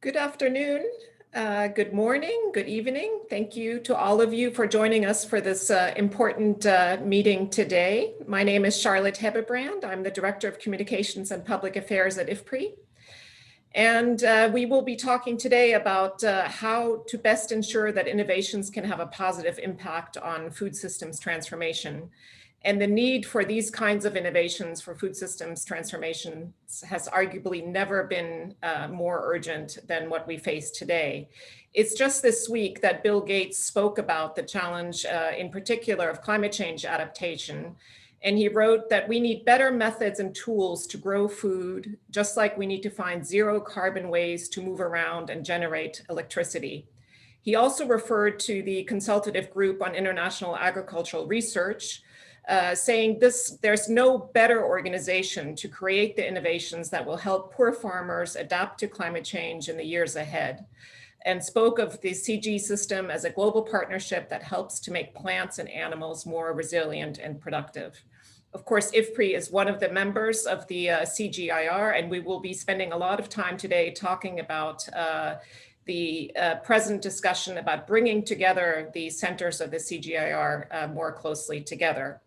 Good afternoon, good morning, good evening. Thank you to all of you for joining us for this important meeting today. My name is Charlotte Hebebrand. I'm the Director of Communications and Public Affairs at IFPRI. And we will be talking today about how to best ensure that innovations can have a positive impact on food systems transformation. And the need for these kinds of innovations for food systems transformation has arguably never been more urgent than what we face today. It's just this week that Bill Gates spoke about the challenge in particular of climate change adaptation. And he wrote that we need better methods and tools to grow food, just like we need to find zero carbon ways to move around and generate electricity. He also referred to the Consultative Group on International Agricultural Research, saying there's no better organization to create the innovations that will help poor farmers adapt to climate change in the years ahead, and spoke of the CG system as a global partnership that helps to make plants and animals more resilient and productive. Of course, IFPRI is one of the members of the CGIR, and we will be spending a lot of time today talking about the present discussion about bringing together the centers of the CGIR more closely together.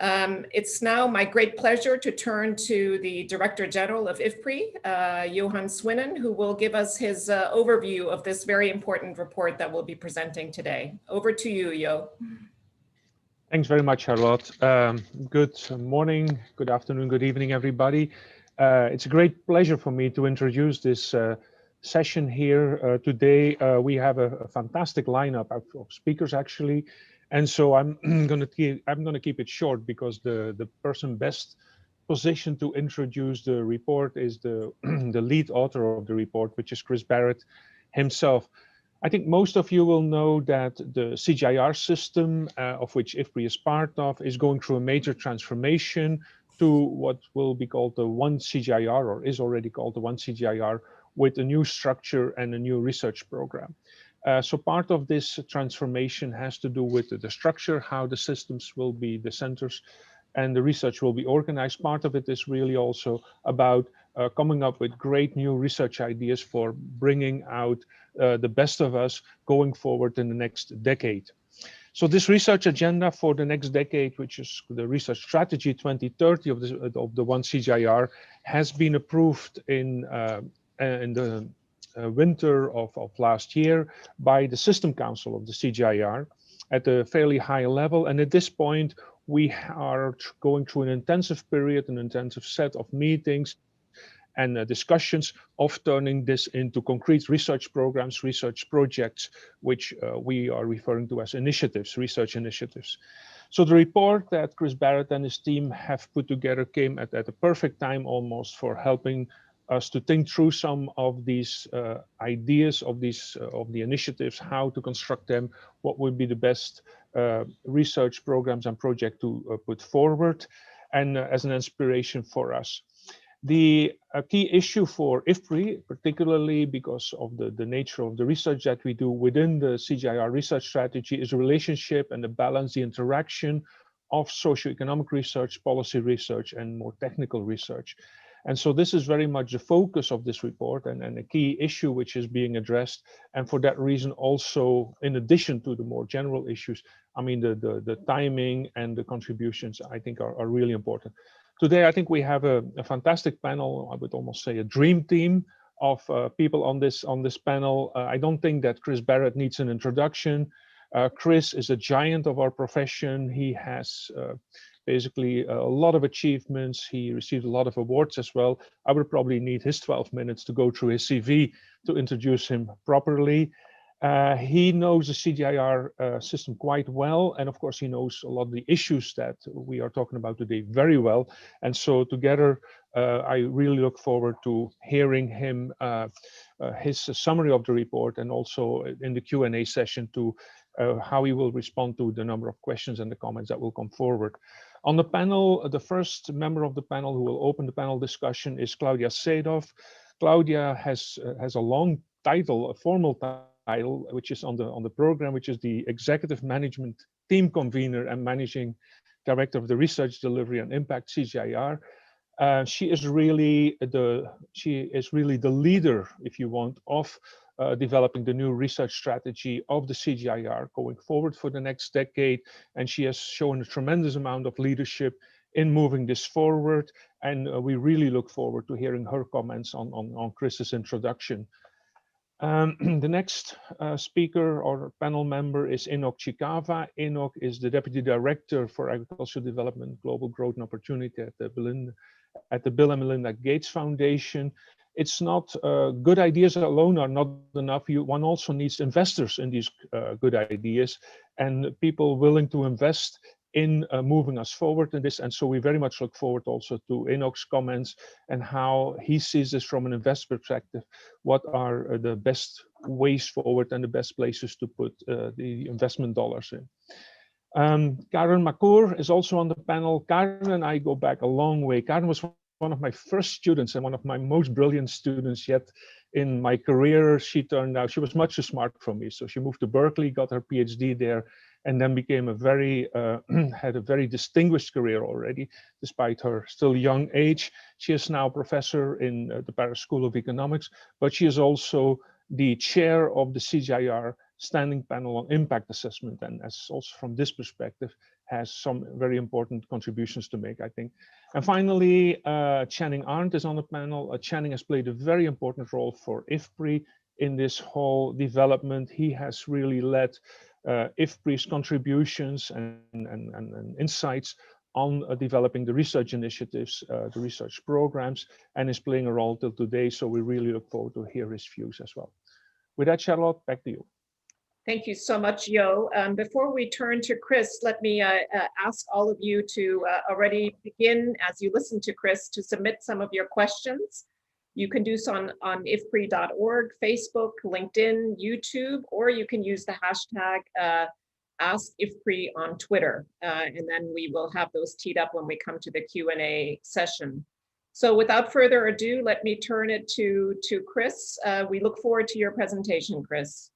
It's now my great pleasure to turn to the Director General of IFPRI, Johan Swinnen, who will give us his overview of this very important report that we'll be presenting today. Over to you, Jo. Thanks very much, Charlotte. Good morning, good afternoon, good evening, everybody. It's a great pleasure for me to introduce this session here today. We have a fantastic lineup of speakers, actually. And so I'm going to keep it short because the person best positioned to introduce the report is the lead author of the report, which is Chris Barrett himself. I think most of you will know that the CGIR system, of which IFPRI is part of, is going through a major transformation to what will be called the One CGIR, or is already called the One CGIR, with a new structure and a new research program. So part of this transformation has to do with the structure, how the systems will be the centers and the research will be organized. Part of it is really also about coming up with great new research ideas for bringing out the best of us going forward in the next decade. So this research agenda for the next decade, which is the research strategy 2030 of the One CGIR, has been approved in the winter of last year by the System Council of the CGIR at a fairly high level. And at this point, we are going through an intensive period, an intensive set of meetings and discussions of turning this into concrete research programs, research projects, which we are referring to as initiatives, research initiatives. So the report that Chris Barrett and his team have put together came at a perfect time almost for helping us to think through some of these ideas of the initiatives, how to construct them, what would be the best research programs and project to put forward, and as an inspiration for us. The key issue for IFPRI, particularly because of the nature of the research that we do within the CGIR research strategy, is the relationship and the balance, the interaction of socioeconomic research, policy research, and more technical research. And so this is very much the focus of this report and a key issue which is being addressed. And for that reason, also, in addition to the more general issues, I mean, the timing and the contributions, I think, are really important. Today, I think we have a fantastic panel, I would almost say a dream team of people on this panel. I don't think that Chris Barrett needs an introduction. Chris is a giant of our profession. He has basically a lot of achievements. He received a lot of awards as well. I would probably need his 12 minutes to go through his CV to introduce him properly. He knows the CGIR system quite well. And of course, he knows a lot of the issues that we are talking about today very well. And so together, I really look forward to hearing him, his summary of the report, and also in the Q&A session to how he will respond to the number of questions and the comments that will come forward. On the panel, the first member of the panel who will open the panel discussion is Claudia Seedorf. Claudia has a long title, a formal title, which is on the program, which is the Executive Management Team Convener and Managing Director of the Research Delivery and Impact CGIR. She is really the leader, if you want, of developing the new research strategy of the CGIAR going forward for the next decade. And she has shown a tremendous amount of leadership in moving this forward. And we really look forward to hearing her comments on Chris's introduction. The next speaker or panel member is Enoch Chikava. Enoch is the Deputy Director for Agricultural Development, Global Growth and Opportunity at the Bill and Melinda Gates Foundation. It's not good ideas alone are not enough. One also needs investors in these good ideas and people willing to invest in moving us forward in this. And so we very much look forward also to Enoch's comments and how he sees this from an investor perspective. What are the best ways forward and the best places to put the investment dollars in? Karen Makour is also on the panel. Karen and I go back a long way. Karen was one of my first students and one of my most brilliant students yet in my career. She was much too smart for me. So she moved to Berkeley, got her PhD there, and then became had a very distinguished career already, despite her still young age. She is now a professor in the Paris School of Economics, but she is also the chair of the CGIAR Standing Panel on Impact Assessment, and as also from this perspective, has some very important contributions to make, I think. And finally, Channing Arndt is on the panel. Channing has played a very important role for IFPRI in this whole development. He has really led IFPRI's contributions and insights on developing the research initiatives, the research programs, and is playing a role till today. So we really look forward to hear his views as well. With that, Charlotte, back to you. Thank you so much, Jo. Before we turn to Chris, let me ask all of you to already begin, as you listen to Chris, to submit some of your questions. You can do so on ifpri.org, Facebook, LinkedIn, YouTube, or you can use the hashtag AskIFPRI on Twitter. And then we will have those teed up when we come to the Q&A session. So without further ado, let me turn it to Chris. We look forward to your presentation, Chris.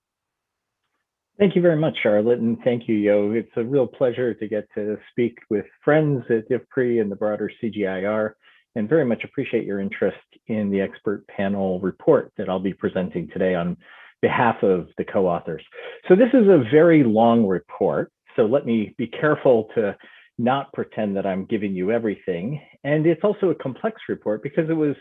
Thank you very much, Charlotte, and thank you, Jo. It's a real pleasure to get to speak with friends at IFPRI and the broader CGIAR, and very much appreciate your interest in the expert panel report that I'll be presenting today on behalf of the co-authors. So this is a very long report, so let me be careful to not pretend that I'm giving you everything. And it's also a complex report because it was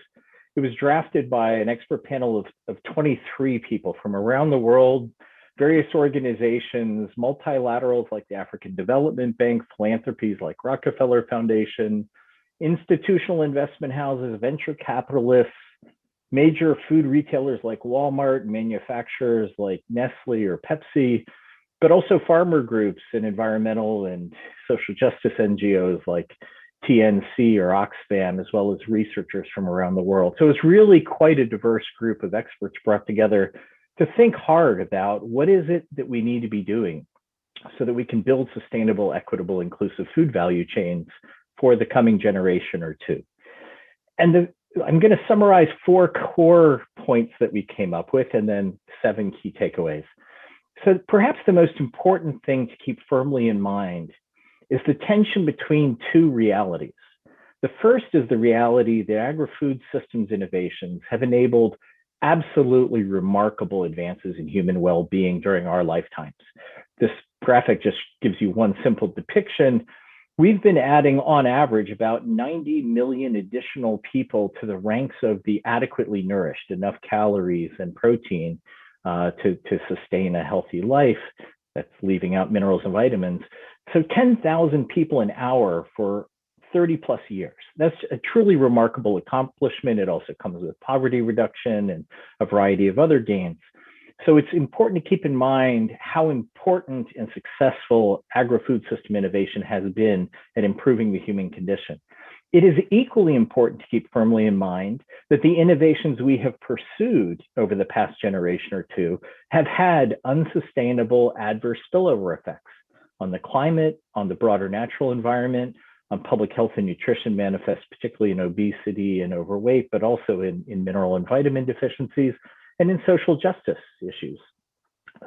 drafted by an expert panel of 23 people from around the world, various organizations, multilaterals like the African Development Bank, philanthropies like Rockefeller Foundation, institutional investment houses, venture capitalists, major food retailers like Walmart, manufacturers like Nestle or Pepsi, but also farmer groups and environmental and social justice NGOs like TNC or Oxfam, as well as researchers from around the world. So it's really quite a diverse group of experts brought together to think hard about what is it that we need to be doing so that we can build sustainable, equitable, inclusive food value chains for the coming generation or two. And I'm going to summarize 4 core points that we came up with and then 7 key takeaways. So perhaps the most important thing to keep firmly in mind is the tension between 2 realities. The first is the reality that agri-food systems innovations have enabled absolutely remarkable advances in human well-being during our lifetimes. This graphic just gives you one simple depiction. We've been adding, on average, about 90 million additional people to the ranks of the adequately nourished, enough calories and protein to sustain a healthy life. That's leaving out minerals and vitamins. So 10,000 people an hour for 30 plus years. That's a truly remarkable accomplishment. It also comes with poverty reduction and a variety of other gains. So it's important to keep in mind how important and successful agri-food system innovation has been at improving the human condition. It is equally important to keep firmly in mind that the innovations we have pursued over the past generation or two have had unsustainable adverse spillover effects on the climate, on the broader natural environment, on public health and nutrition manifests, particularly in obesity and overweight, but also in mineral and vitamin deficiencies, and in social justice issues.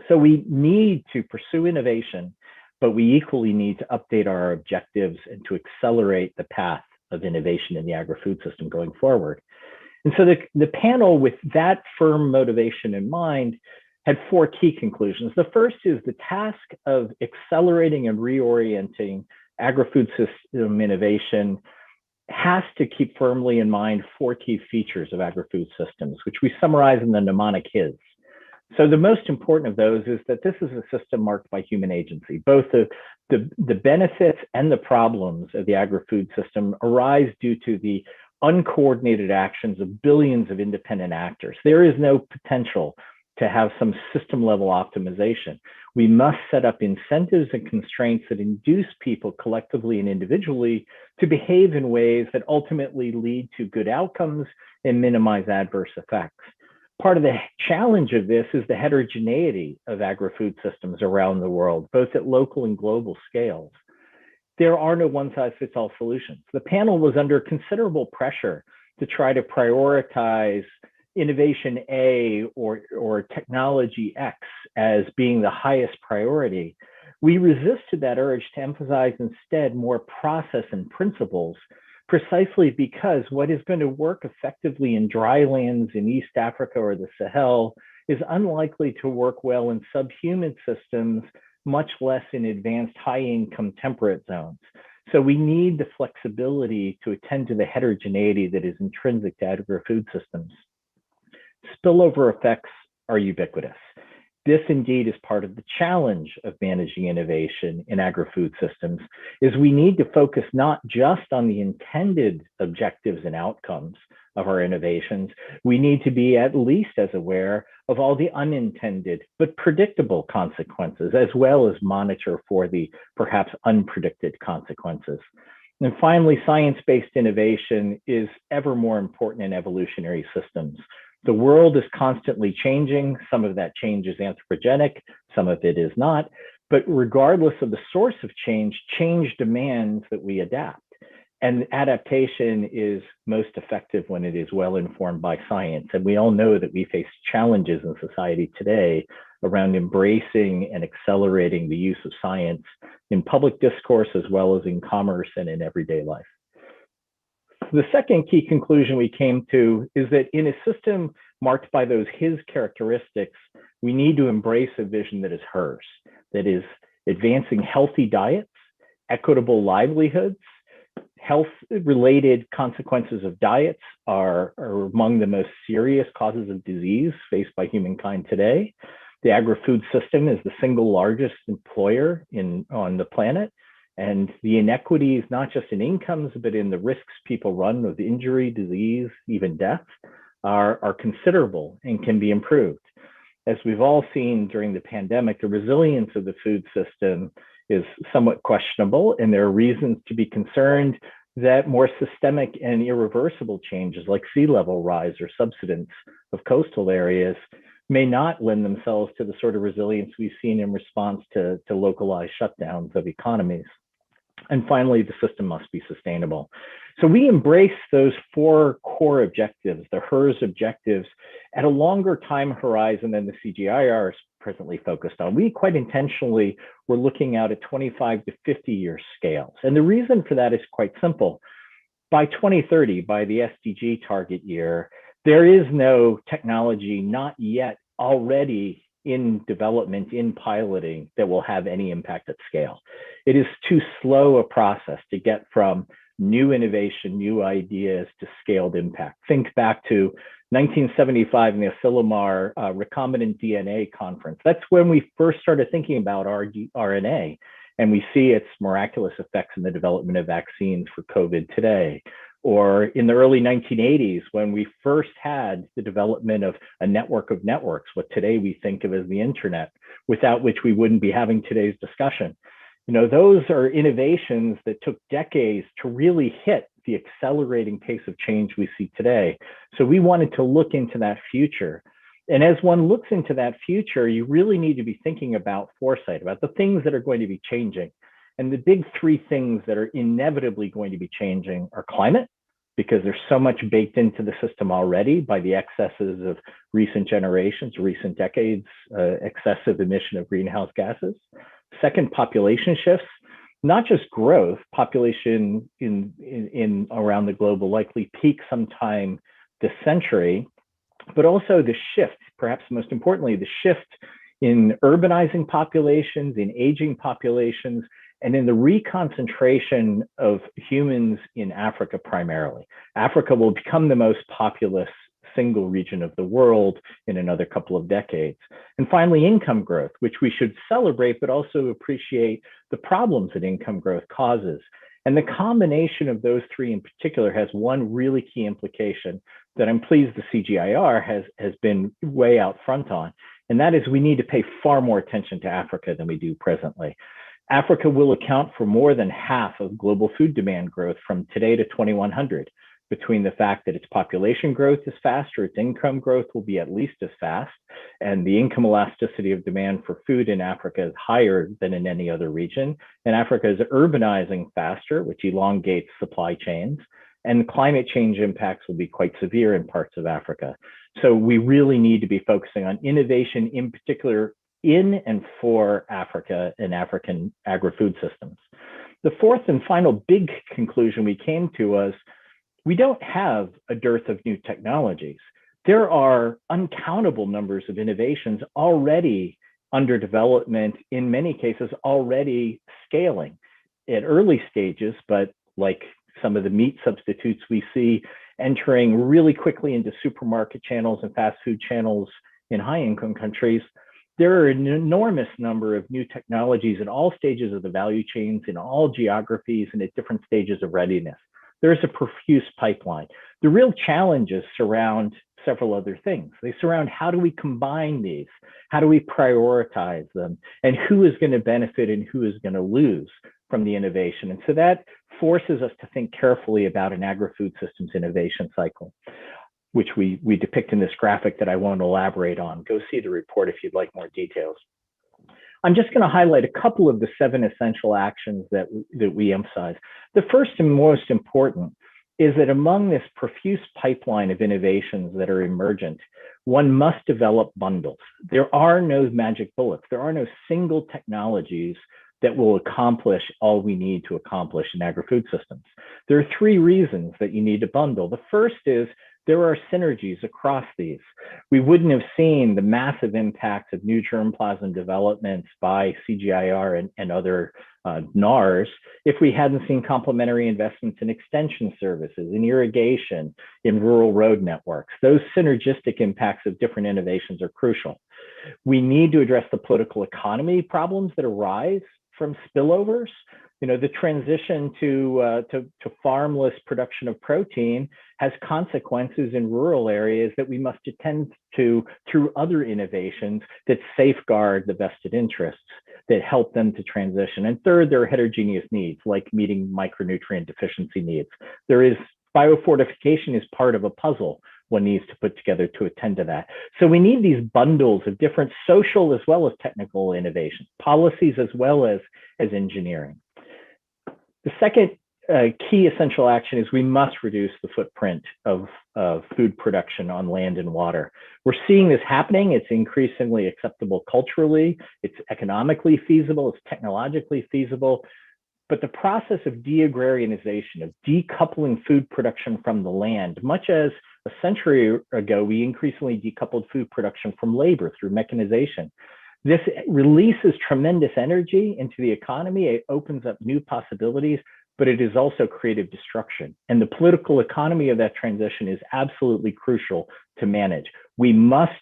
So we need to pursue innovation, but we equally need to update our objectives and to accelerate the path of innovation in the agri-food system going forward. And so the panel, with that firm motivation in mind, had 4 key conclusions. The first is the task of accelerating and reorienting agri-food system innovation has to keep firmly in mind 4 key features of agri-food systems, which we summarize in the mnemonic HIS. So the most important of those is that this is a system marked by human agency. Both the benefits and the problems of the agri-food system arise due to the uncoordinated actions of billions of independent actors. There is no potential to have some system level optimization. We must set up incentives and constraints that induce people collectively and individually to behave in ways that ultimately lead to good outcomes and minimize adverse effects. Part of the challenge of this is the heterogeneity of agri-food systems around the world, both at local and global scales. There are no one-size-fits-all solutions. The panel was under considerable pressure to try to prioritize innovation A or technology X as being the highest priority. We resisted that urge to emphasize instead more process and principles, precisely because what is going to work effectively in dry lands in East Africa or the Sahel is unlikely to work well in subhuman systems, much less in advanced high-income temperate zones. So we need the flexibility to attend to the heterogeneity that is intrinsic to agri-food systems. Spillover effects are ubiquitous. This indeed is part of the challenge of managing innovation in agri-food systems, is we need to focus not just on the intended objectives and outcomes of our innovations, we need to be at least as aware of all the unintended but predictable consequences, as well as monitor for the perhaps unpredicted consequences. And finally, science-based innovation is ever more important in evolutionary systems. The world is constantly changing. Some of that change is anthropogenic, some of it is not. But regardless of the source of change, change demands that we adapt. And adaptation is most effective when it is well informed by science. And we all know that we face challenges in society today around embracing and accelerating the use of science in public discourse, as well as in commerce and in everyday life. The second key conclusion we came to is that in a system marked by those HIS characteristics, we need to embrace a vision that is hers, that is advancing healthy diets, equitable livelihoods. Health-related consequences of diets are among the most serious causes of disease faced by humankind today. The agri-food system is the single largest employer on the planet. And the inequities, not just in incomes, but in the risks people run with injury, disease, even death, are considerable and can be improved. As we've all seen during the pandemic, the resilience of the food system is somewhat questionable, and there are reasons to be concerned that more systemic and irreversible changes like sea level rise or subsidence of coastal areas may not lend themselves to the sort of resilience we've seen in response to localized shutdowns of economies. And finally, the system must be sustainable. So we embrace those 4 core objectives, the HERS objectives, at a longer time horizon than the CGIAR is presently focused on. We quite intentionally were looking out at 25 to 50-year scales. And the reason for that is quite simple. By 2030, by the SDG target year, there is no technology not yet already in development, in piloting, that will have any impact at scale. It is too slow a process to get from new innovation, new ideas to scaled impact. Think back to 1975 in the Asilomar recombinant DNA conference. That's when we first started thinking about RNA, and we see its miraculous effects in the development of vaccines for COVID today. Or in the early 1980s, when we first had the development of a network of networks, what today we think of as the internet, without which we wouldn't be having today's discussion. You know, those are innovations that took decades to really hit the accelerating pace of change we see today. So we wanted to look into that future. And as one looks into that future, you really need to be thinking about foresight, about the things that are going to be changing. And the big 3 things that are inevitably going to be changing are climate, because there's so much baked into the system already by the excesses of recent generations, recent decades, excessive emission of greenhouse gases. Second, population shifts. not just growth, population in around the globe will likely peak sometime this century, but also the shift, perhaps most importantly, the shift in urbanizing populations, in aging populations, and in the reconcentration of humans in Africa primarily. Africa will become the most populous single region of the world in another couple of decades. And finally, income growth, which we should celebrate, but also appreciate the problems that income growth causes. And the combination of those three in particular has one really key implication that I'm pleased the CGIAR has been way out front on. And that is we need to pay far more attention to Africa than we do presently. Africa will account for more than half of global food demand growth from today to 2100. Between the fact that its population growth is faster, its income growth will be at least as fast, and the income elasticity of demand for food in Africa is higher than in any other region. And Africa is urbanizing faster, which elongates supply chains, and climate change impacts will be quite severe in parts of Africa. So we really need to be focusing on innovation, in particular in and for Africa and African agri-food systems. The fourth and final big conclusion we came to was, we don't have a dearth of new technologies. There are uncountable numbers of innovations already under development, in many cases already scaling at early stages, but like some of the meat substitutes we see entering really quickly into supermarket channels and fast food channels in high-income countries, there are an enormous number of new technologies at all stages of the value chains, in all geographies, and at different stages of readiness. There's a profuse pipeline. The real challenges surround several other things. They surround how do we combine these? How do we prioritize them? And who is going to benefit and who is going to lose from the innovation? And so that forces us to think carefully about an agri-food systems innovation cycle, which we depict in this graphic that I won't elaborate on. Go see the report if you'd like more details. I'm just going to highlight a couple of the 7 essential actions that we emphasize. The first and most important is that among this profuse pipeline of innovations that are emergent, one must develop bundles. There are no magic bullets. There are no single technologies that will accomplish all we need to accomplish in agri-food systems. There are 3 reasons that you need to bundle. The first is there are synergies across these. We wouldn't have seen the massive impacts of new germplasm developments by CGIAR and other NARs if we hadn't seen complementary investments in extension services, in irrigation, in rural road networks. Those synergistic impacts of different innovations are crucial. We need to address the political economy problems that arise from spillovers. You know, the transition to farmless production of protein has consequences in rural areas that we must attend to through other innovations that safeguard the vested interests that help them to transition. And third, there are heterogeneous needs like meeting micronutrient deficiency needs. Biofortification is part of a puzzle one needs to put together to attend to that. So we need these bundles of different social as well as technical innovations, policies as well as engineering. The second key essential action is we must reduce the footprint of food production on land and water. We're seeing this happening. It's increasingly acceptable culturally. It's economically feasible. It's technologically feasible. But the process of de-agrarianization, of decoupling food production from the land, much as a century ago, we increasingly decoupled food production from labor through mechanization. This releases tremendous energy into the economy. It opens up new possibilities, but it is also creative destruction. And the political economy of that transition is absolutely crucial to manage. We must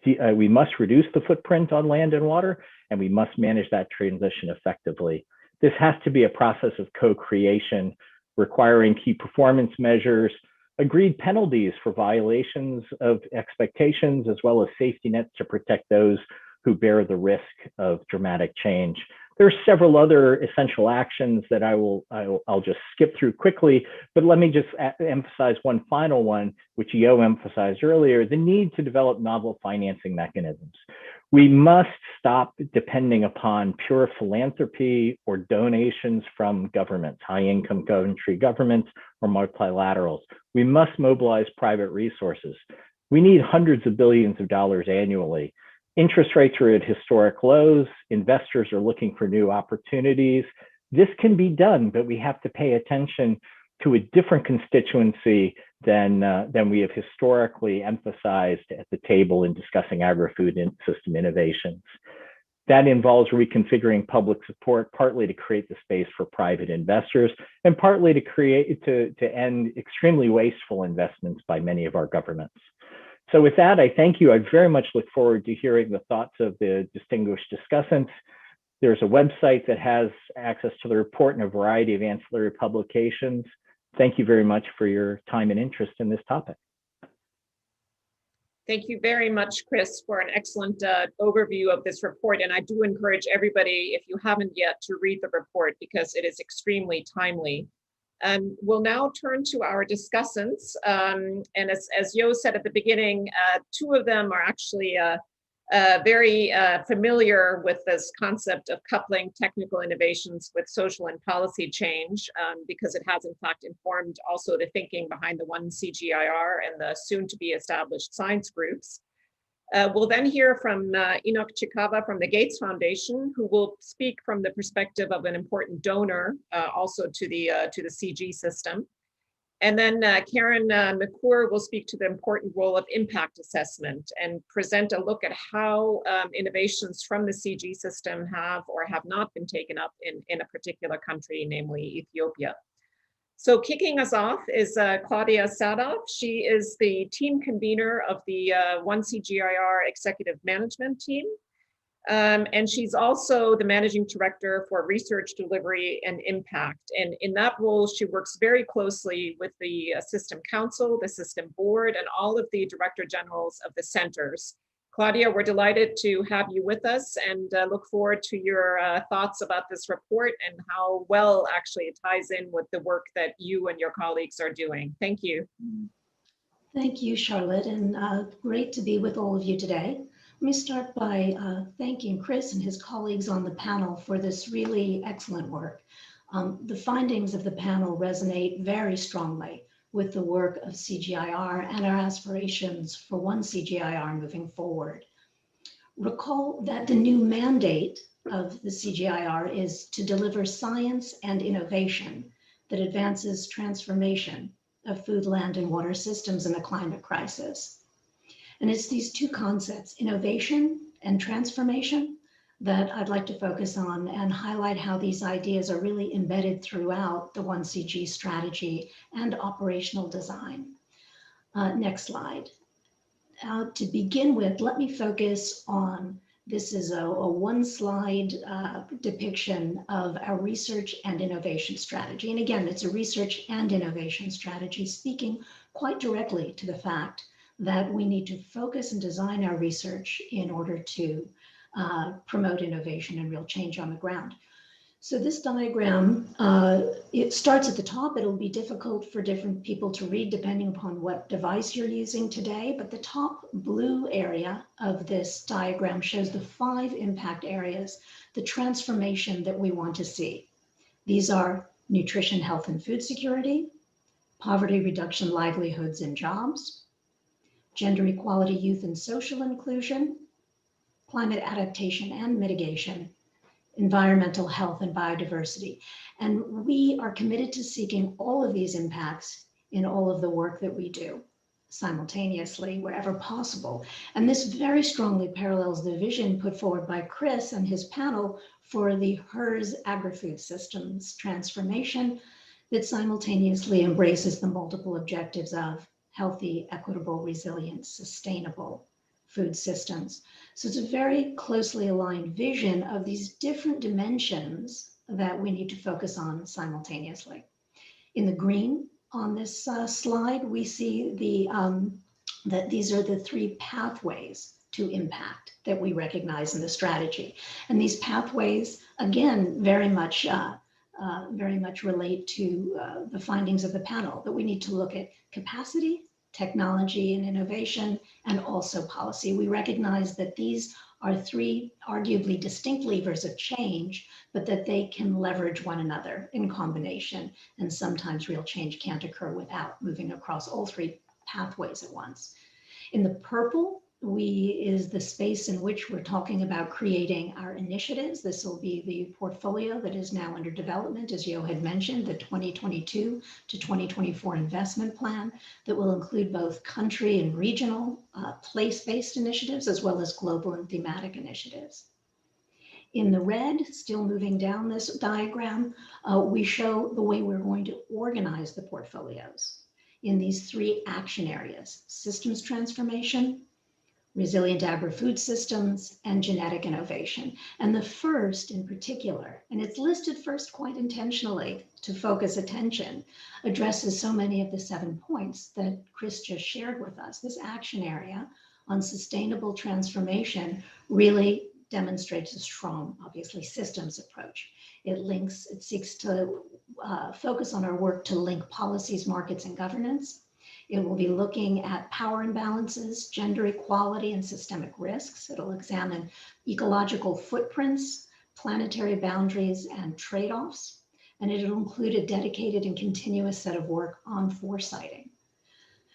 reduce the footprint on land and water, and we must manage that transition effectively. This has to be a process of co-creation, requiring key performance measures, agreed penalties for violations of expectations, as well as safety nets to protect those who bear the risk of dramatic change. There are several other essential actions that I'll just skip through quickly, but let me just emphasize one final one, which Yo emphasized earlier, the need to develop novel financing mechanisms. We must stop depending upon pure philanthropy or donations from governments, high-income country governments or multilaterals. We must mobilize private resources. We need hundreds of billions of dollars annually. Interest rates are at historic lows. Investors are looking for new opportunities. this can be done, but we have to pay attention to a different constituency than we have historically emphasized at the table in discussing agri-food system innovations. That involves reconfiguring public support, partly to create the space for private investors, and partly to end extremely wasteful investments by many of our governments. So with that, I thank you. I very much look forward to hearing the thoughts of the distinguished discussants. There's a website that has access to the report and a variety of ancillary publications. Thank you very much for your time and interest in this topic. Thank you very much, Chris, for an excellent overview of this report. And I do encourage everybody, if you haven't yet, to read the report because it is extremely timely. We'll now turn to our discussants. And as Yo said at the beginning, two of them are actually very familiar with this concept of coupling technical innovations with social and policy change, because it has in fact informed also the thinking behind the one CGIAR and the soon to be established science groups. We'll then hear from Enoch Chikava from the Gates Foundation, who will speak from the perspective of an important donor also to the CG system. And then Karen McClure will speak to the important role of impact assessment and present a look at how innovations from the CG system have or have not been taken up in a particular country, namely Ethiopia. So kicking us off is Claudia Sadov. She is the team convener of the One CGIAR Executive Management Team. And she's also the managing director for research delivery and impact. And in that role, she works very closely with the system council, the system board, and all of the director generals of the centers. Claudia, we're delighted to have you with us and look forward to your thoughts about this report and how well actually it ties in with the work that you and your colleagues are doing. Thank you. Thank you, Charlotte, and great to be with all of you today. Let me start by thanking Chris and his colleagues on the panel for this really excellent work. The findings of the panel resonate very strongly with the work of CGIAR and our aspirations for one CGIAR moving forward. Recall that the new mandate of the CGIAR is to deliver science and innovation that advances transformation of food, land, and water systems in a climate crisis. And it's these two concepts, innovation and transformation, that I'd like to focus on and highlight how these ideas are really embedded throughout the 1CG strategy and operational design. Next slide. To begin with, let me focus on, this is a one-slide depiction of our research and innovation strategy. And again, it's a research and innovation strategy speaking quite directly to the fact that we need to focus and design our research in order to promote innovation and real change on the ground. So this diagram, it starts at the top. It'll be difficult for different people to read depending upon what device you're using today, but the top blue area of this diagram shows the 5 impact areas, the transformation that we want to see. These are nutrition, health, and food security, poverty reduction, livelihoods, and jobs, gender equality, youth and social inclusion, climate adaptation and mitigation, environmental health and biodiversity. And we are committed to seeking all of these impacts in all of the work that we do simultaneously wherever possible. And this very strongly parallels the vision put forward by Chris and his panel for the HERS agri-food systems transformation that simultaneously embraces the multiple objectives of healthy, equitable, resilient, sustainable food systems. So it's a very closely aligned vision of these different dimensions that we need to focus on simultaneously. In the green on this slide, we see that these are the 3 pathways to impact that we recognize in the strategy. And these pathways, again, very much relate to the findings of the panel, that we need to look at capacity, technology and innovation, and also policy. We recognize that these are 3 arguably distinct levers of change, but that they can leverage one another in combination. And sometimes real change can't occur without moving across all 3 pathways at once. In the purple is the space in which we're talking about creating our initiatives. This will be the portfolio that is now under development, as Johan had mentioned, the 2022 to 2024 investment plan that will include both country and regional place-based initiatives, as well as global and thematic initiatives. In the red, still moving down this diagram, we show the way we're going to organize the portfolios in these three action areas: systems transformation, resilient agri-food systems, and genetic innovation. And the first in particular, and it's listed first quite intentionally to focus attention, addresses so many of the 7 points that Chris just shared with us. This action area on sustainable transformation really demonstrates a strong, obviously, systems approach. It seeks to focus on our work to link policies, markets, and governance. It will be looking at power imbalances, gender equality, and systemic risks. It'll examine ecological footprints, planetary boundaries, and trade-offs. And it'll include a dedicated and continuous set of work on foresighting.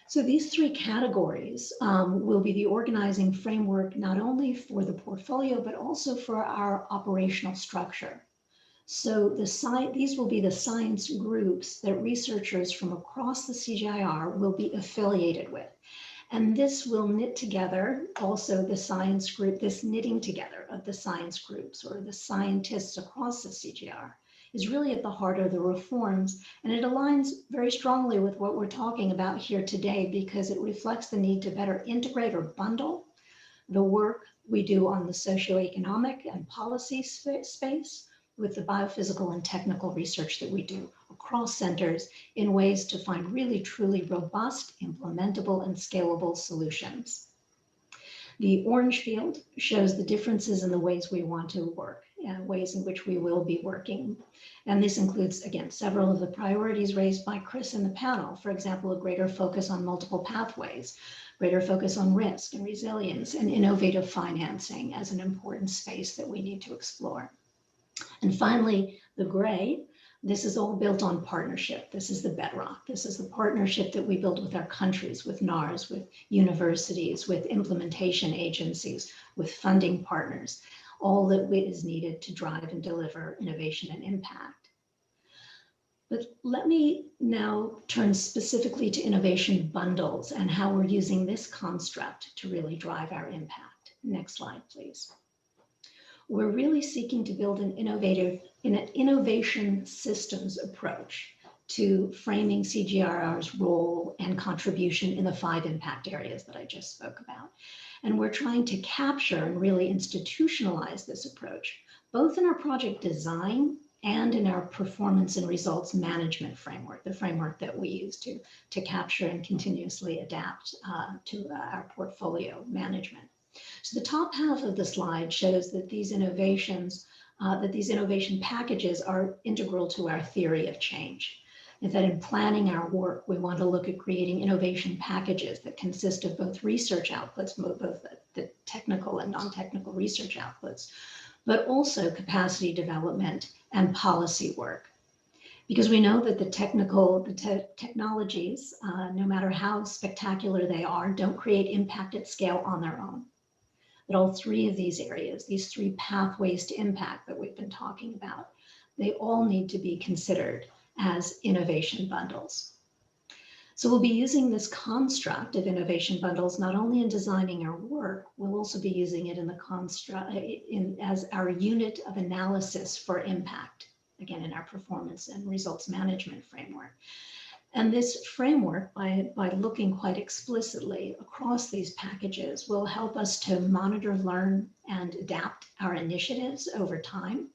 So these three categories will be the organizing framework, not only for the portfolio, but also for our operational structure. So these will be the science groups that researchers from across the CGIAR will be affiliated with. And this will knit together also the science group, this knitting together of the science groups or the scientists across the CGIAR is really at the heart of the reforms. And it aligns very strongly with what we're talking about here today, because it reflects the need to better integrate or bundle the work we do on the socioeconomic and policy space with the biophysical and technical research that we do across centers in ways to find really truly robust, implementable, and scalable solutions. The orange field shows the differences in the ways we want to work and ways in which we will be working. And this includes, again, several of the priorities raised by Chris in the panel. For example, a greater focus on multiple pathways, greater focus on risk and resilience, and innovative financing as an important space that we need to explore. And finally, the gray, this is all built on partnership. This is the bedrock. This is the partnership that we build with our countries, with NARS, with universities, with implementation agencies, with funding partners, all that is needed to drive and deliver innovation and impact. But let me now turn specifically to innovation bundles and how we're using this construct to really drive our impact. Next slide, please. We're really seeking to build an innovation systems approach to framing CGIAR's role and contribution in the 5 impact areas that I just spoke about. And we're trying to capture and really institutionalize this approach, both in our project design and in our performance and results management framework, the framework that we use to capture and continuously adapt to our portfolio management. So the top half of the slide shows that these innovation packages are integral to our theory of change. And that in planning our work, we want to look at creating innovation packages that consist of both research outputs, both the technical and non-technical research outputs, but also capacity development and policy work. Because we know that the technologies, no matter how spectacular they are, don't create impact at scale on their own. But all 3 of these areas, these 3 pathways to impact that we've been talking about, they all need to be considered as innovation bundles. So we'll be using this construct of innovation bundles not only in designing our work, we'll also be using it in the construct as our unit of analysis for impact, again, in our performance and results management framework. And this framework, by looking quite explicitly across these packages, will help us to monitor, learn, and adapt our initiatives over time,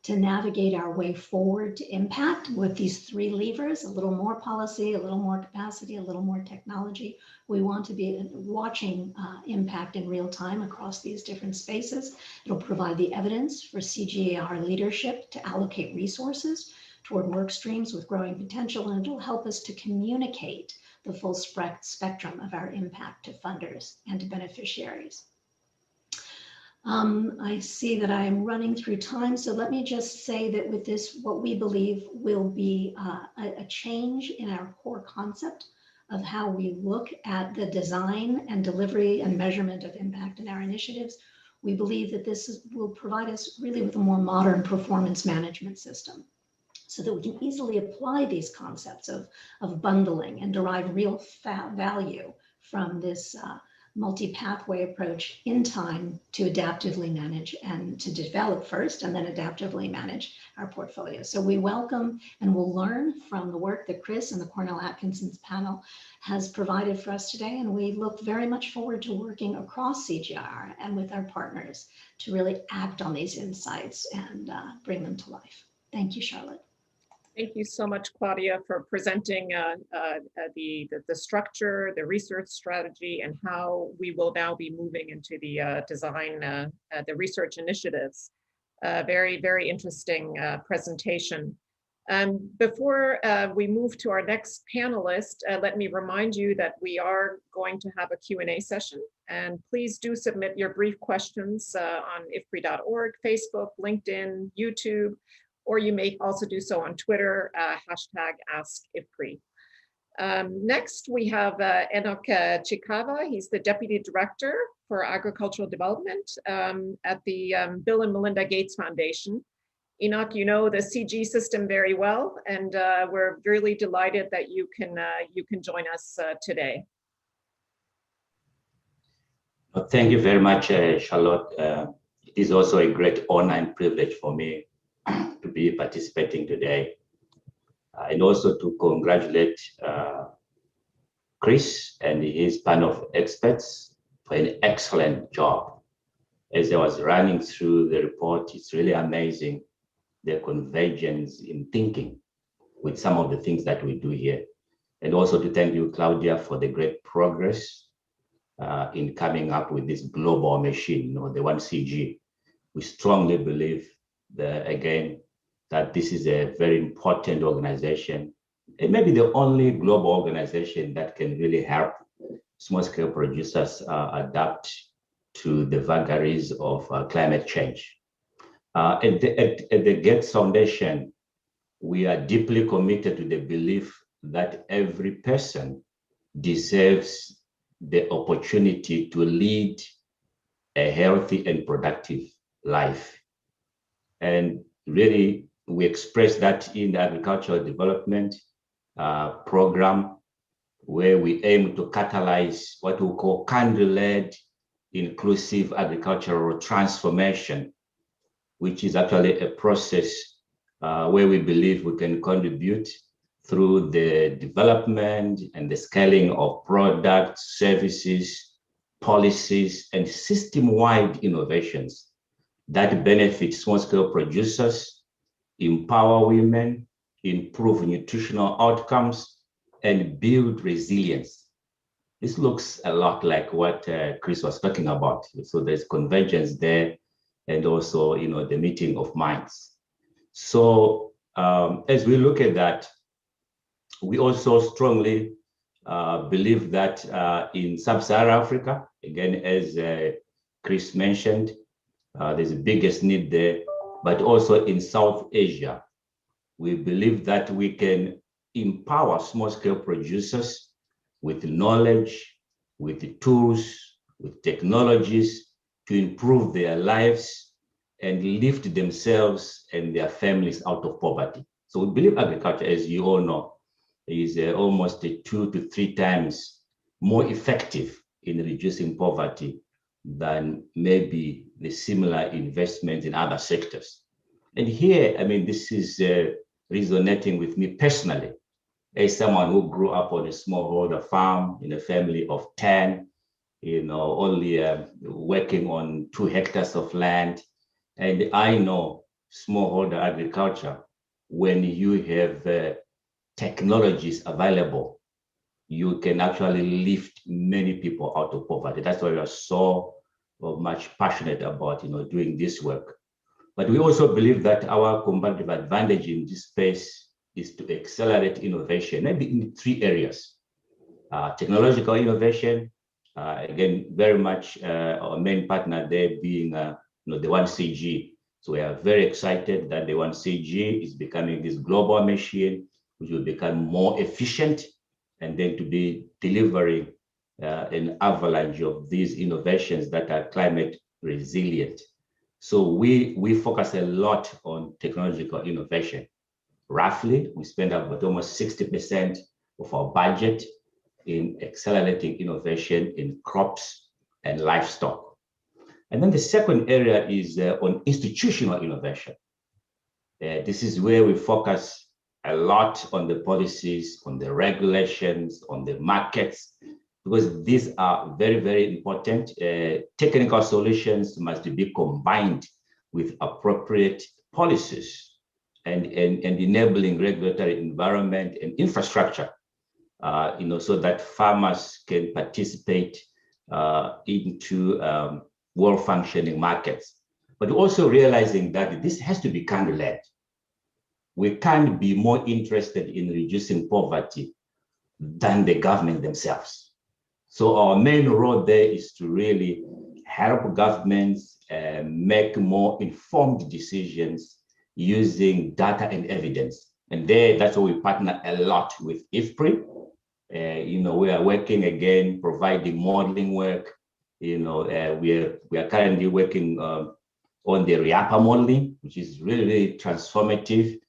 to navigate our way forward to impact with these 3 levers: a little more policy, a little more capacity, a little more technology. We want to be watching impact in real time across these different spaces. It'll provide the evidence for CGIAR leadership to allocate resources toward work streams with growing potential, and it'll help us to communicate the full spectrum of our impact to funders and to beneficiaries. I see that I am running through time, so let me just say that with this, what we believe will be a change in our core concept of how we look at the design and delivery and measurement of impact in our initiatives, we believe that will provide us really with a more modern performance management system, so that we can easily apply these concepts of bundling and derive real value from this multi-pathway approach in time to adaptively manage and to develop first and then adaptively manage our portfolio. So we welcome and will learn from the work that Chris and the Cornell Atkinson's panel has provided for us today. And we look very much forward to working across CGIAR and with our partners to really act on these insights and bring them to life. Thank you, Charlotte. Thank you so much, Claudia, for presenting the structure, the research strategy, and how we will now be moving into the design, the research initiatives. Very, very interesting presentation. Before we move to our next panelist, let me remind you that we are going to have a Q&A session, and please do submit your brief questions on IFPRI.org, Facebook, LinkedIn, YouTube, or you may also do so on Twitter, #AskIFPRI. Next, we have Enoch Chikava. He's the Deputy Director for Agricultural Development at the Bill and Melinda Gates Foundation. Enoch, you know the CG system very well, and we're really delighted that you can join us today. Thank you very much, Charlotte. It is also a great honor and privilege for me to be participating today, and also to congratulate Chris and his panel of experts for an excellent job. As I was running through the report, it's really amazing the convergence in thinking with some of the things that we do here. And also to thank you, Claudia, for the great progress in coming up with this global machine, the 1CG. We strongly believe that this is a very important organization, and maybe the only global organization that can really help small-scale producers adapt to the vagaries of climate change. At the Gates Foundation, we are deeply committed to the belief that every person deserves the opportunity to lead a healthy and productive life. And really, we express that in the agricultural development program, where we aim to catalyze what we call country-led inclusive agricultural transformation, which is actually a process where we believe we can contribute through the development and the scaling of products, services, policies, and system-wide innovations that benefit small-scale producers, empower women, improve nutritional outcomes, and build resilience. This looks a lot like what Chris was talking about. So there's convergence there, and also, the meeting of minds. So as we look at that, we also strongly believe that in Sub-Saharan Africa, again, as Chris mentioned, there's the biggest need there, but also in South Asia, we believe that we can empower small-scale producers with knowledge, with the tools, with technologies to improve their lives and lift themselves and their families out of poverty. So we believe agriculture, as you all know, is almost 2 to 3 times more effective in reducing poverty than maybe the similar investments in other sectors. And here, this is resonating with me personally, as someone who grew up on a smallholder farm in a family of 10, only working on 2 hectares of land. And I know smallholder agriculture, when you have technologies available, you can actually lift many people out of poverty. That's why we are so much passionate about doing this work. But we also believe that our competitive advantage in this space is to accelerate innovation, maybe in 3 areas. Technological innovation, again, very much our main partner there being the 1CG. So we are very excited that the 1CG is becoming this global machine, which will become more efficient and then to be delivering an avalanche of these innovations that are climate resilient. So we focus a lot on technological innovation. Roughly, we spend about almost 60% of our budget in accelerating innovation in crops and livestock. And then the second area is on institutional innovation. This is where we focus a lot on the policies, on the regulations, on the markets, because these are very, very important. Technical solutions must be combined with appropriate policies and enabling regulatory environment and infrastructure, so that farmers can participate into well-functioning markets. But also realizing that this has to be country-led. We can't be more interested in reducing poverty than the government themselves. So our main role there is to really help governments make more informed decisions using data and evidence. And that's why we partner a lot with IFPRI. We are working again, providing modeling work. We are currently working on the RIAPA modeling, which is really, really transformative.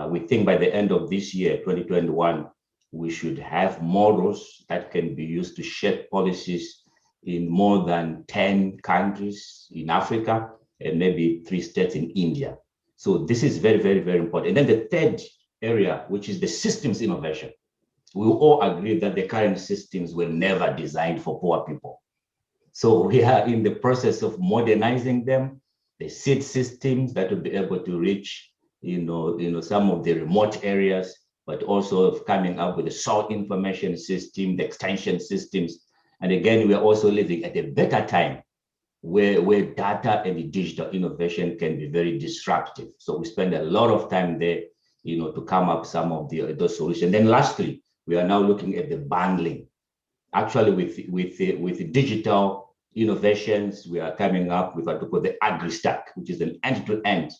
We think by the end of this year, 2021, we should have models that can be used to shape policies in more than 10 countries in Africa and maybe 3 states in India. So this is very, very, very important. And then the third area, which is the systems innovation. We all agree that the current systems were never designed for poor people. So we are in the process of modernizing them, the seed systems that will be able to reach some of the remote areas, but also of coming up with the soil information system, the extension systems. And again, we are also living at a better time where data and digital innovation can be very disruptive. So we spend a lot of time there, to come up some of those solutions. Then lastly, we are now looking at the bundling. Actually, with digital innovations, we are coming up with what we call the Agri-Stack, which is an end-to-end,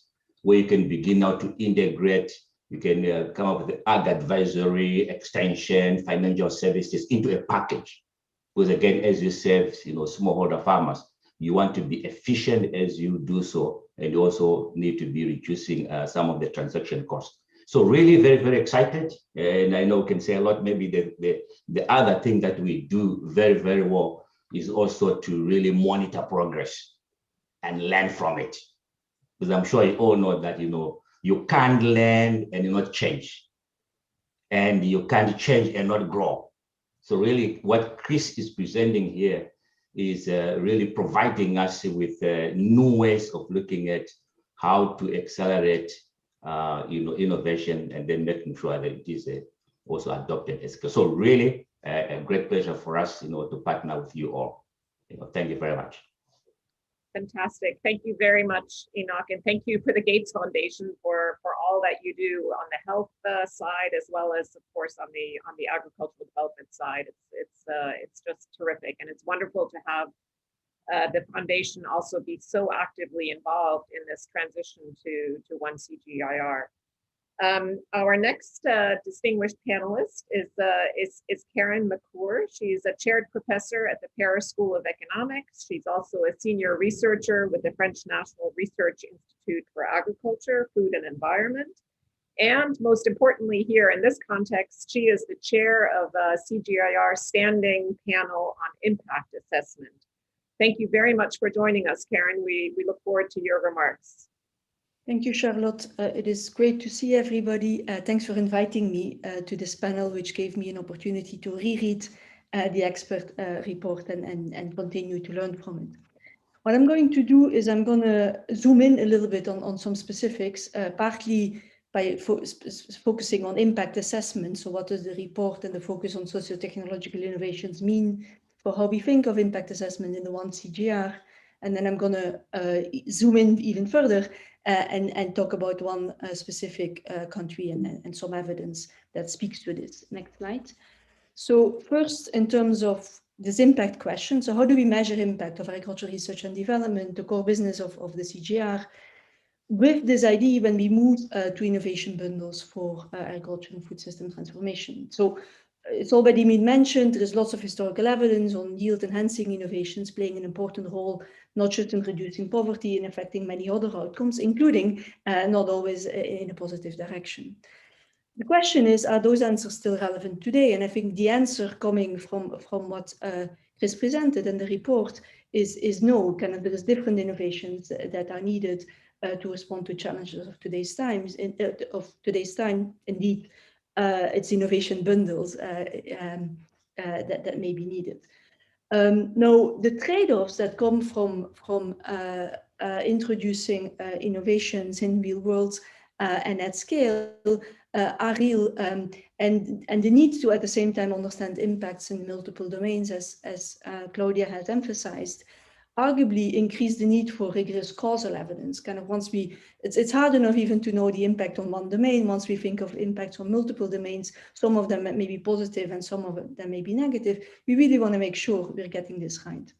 where you can begin now to integrate. You can come up with the ag advisory, extension, financial services into a package. Because again, as you serve, smallholder farmers, you want to be efficient as you do so, and you also need to be reducing some of the transaction costs. So really very, very excited. And I know we can say a lot. Maybe the other thing that we do very, very well is also to really monitor progress and learn from it. Because I'm sure you all know that, you can't learn and not change. And you can't change and not grow. So really what Chris is presenting here is really providing us with new ways of looking at how to accelerate innovation, and then making sure that it is also adopted as well. So really a great pleasure for us, to partner with you all. Thank you very much. Fantastic. Thank you very much, Enoch, and thank you for the Gates Foundation for all that you do on the health side, as well as, of course, on the agricultural development side. It's just terrific, and it's wonderful to have the foundation also be so actively involved in this transition to 1CGIR. Our next distinguished panelist is Karen McClure. She's a chaired professor at the Paris School of Economics. She's also a senior researcher with the French National Research Institute for Agriculture, Food and Environment. And most importantly here in this context, she is the chair of CGIR Standing Panel on Impact Assessment. Thank you very much for joining us, Karen. We look forward to your remarks. Thank you, Charlotte. It is great to see everybody. Thanks for inviting me to this panel, which gave me an opportunity to reread the expert report and continue to learn from it. What I'm going to do is I'm going to zoom in a little bit on some specifics, partly by focusing on impact assessment. So what does the report and the focus on socio-technological innovations mean for how we think of impact assessment in the 1CGR? And then I'm going to zoom in even further and talk about one specific country and some evidence that speaks to this. Next slide. So first, in terms of this impact question, so how do we measure impact of agricultural research and development, the core business of the CGR? With this idea, when we move to innovation bundles for agriculture and food system transformation. So it's already been mentioned, there is lots of historical evidence on yield-enhancing innovations playing an important role, not just in reducing poverty and affecting many other outcomes, including not always in a positive direction. The question is, are those answers still relevant today? And I think the answer coming from what Chris presented in the report is no. Kind of, there is different innovations that are needed to respond to challenges of today's times. Indeed, it's innovation bundles that may be needed. Now, the trade-offs that come from introducing innovations in real world and at scale are real, and the need to at the same time understand impacts in multiple domains, as Claudia has emphasized, arguably increase the need for rigorous causal evidence. Kind of once it's hard enough even to know the impact on one domain. Once we think of impacts on multiple domains, some of them may be positive and some of them may be negative. We really want to make sure we're getting this right.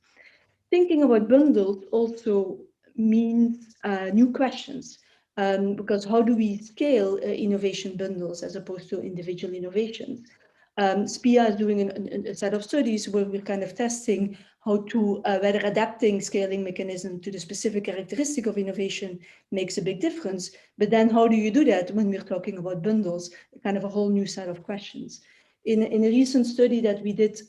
Thinking about bundles also means new questions. Because how do we scale innovation bundles as opposed to individual innovations? SPIA is doing a set of studies where we're kind of testing how to, whether adapting scaling mechanism to the specific characteristic of innovation makes a big difference. But then how do you do that when we're talking about bundles? Kind of a whole new set of questions. In a recent study that we did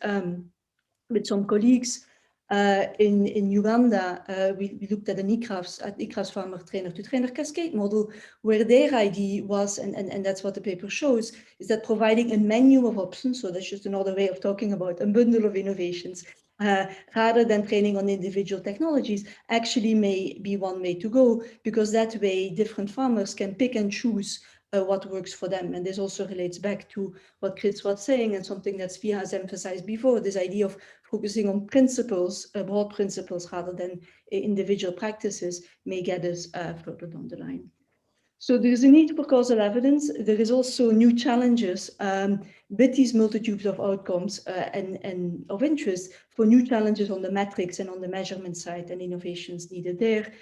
with some colleagues, in Uganda, we looked at an ICRAF's farmer trainer to trainer cascade model, where their idea was, and that's what the paper shows, is that providing a menu of options, so that's just another way of talking about a bundle of innovations, rather than training on individual technologies, actually may be one way to go, because that way different farmers can pick and choose what works for them. And this also relates back to what Chris was saying, and something that SPIA has emphasized before, this idea of focusing on principles, broad principles, rather than individual practices may get us further down the line. So there is a need for causal evidence. There is also new challenges with these multitudes of outcomes and of interest, for new challenges on the metrics and on the measurement side, and innovations needed there.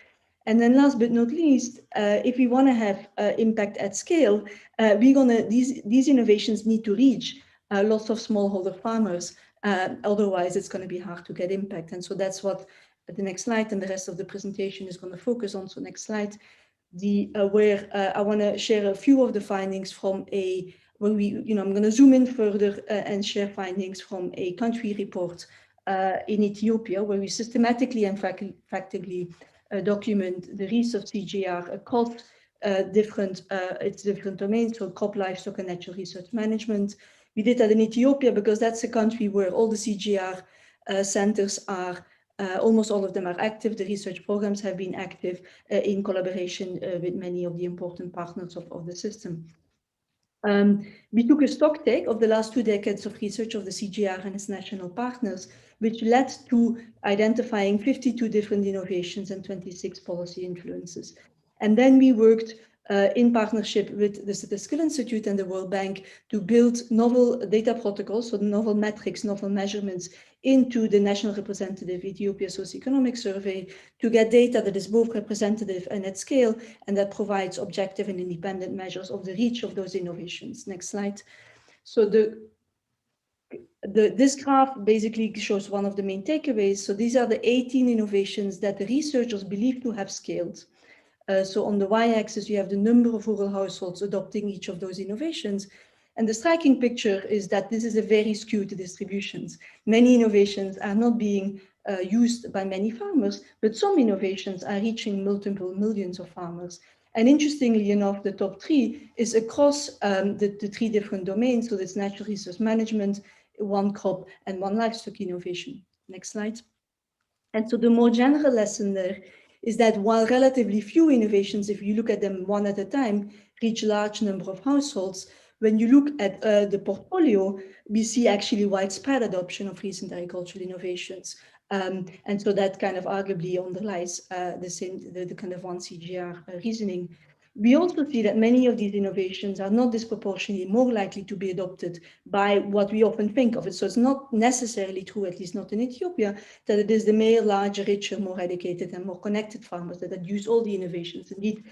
And then last but not least, if we want to have impact at scale, these innovations need to reach lots of smallholder farmers. Otherwise, it's going to be hard to get impact. And so that's what the next slide and the rest of the presentation is going to focus on. So next slide, where I want to share a few of the findings from I'm going to zoom in further and share findings from a country report in Ethiopia, where we systematically and factually document the reach of CGR across its different domains, so crop, livestock, and natural resource management. We did that in Ethiopia because that's a country where all the CGR centers are, almost all of them are active. The research programs have been active in collaboration with many of the important partners of the system. We took a stock take of the last 2 decades of research of the CGR and its national partners, which led to identifying 52 different innovations and 26 policy influences. And then we worked in partnership with the Statistical Institute and the World Bank to build novel data protocols, so novel metrics, novel measurements into the National Representative Ethiopia Socioeconomic Survey to get data that is both representative and at scale, and that provides objective and independent measures of the reach of those innovations. Next slide. So this graph basically shows one of the main takeaways. So these are the 18 innovations that the researchers believe to have scaled. So on the y-axis, you have the number of rural households adopting each of those innovations. And the striking picture is that this is a very skewed distributions. Many innovations are not being used by many farmers, but some innovations are reaching multiple millions of farmers. And interestingly enough, the top 3 is across the 3 different domains. So it's natural resource management, 1 crop, and 1 livestock innovation. Next slide. And so the more general lesson there is that while relatively few innovations, if you look at them one at a time, reach large number of households, when you look at the portfolio, we see actually widespread adoption of recent agricultural innovations. And so that kind of arguably underlies the kind of one CGR reasoning. We also see that many of these innovations are not disproportionately more likely to be adopted by what we often think of it. So it's not necessarily true, at least not in Ethiopia, that it is the larger, richer, more educated, and more connected farmers that use all the innovations. Indeed,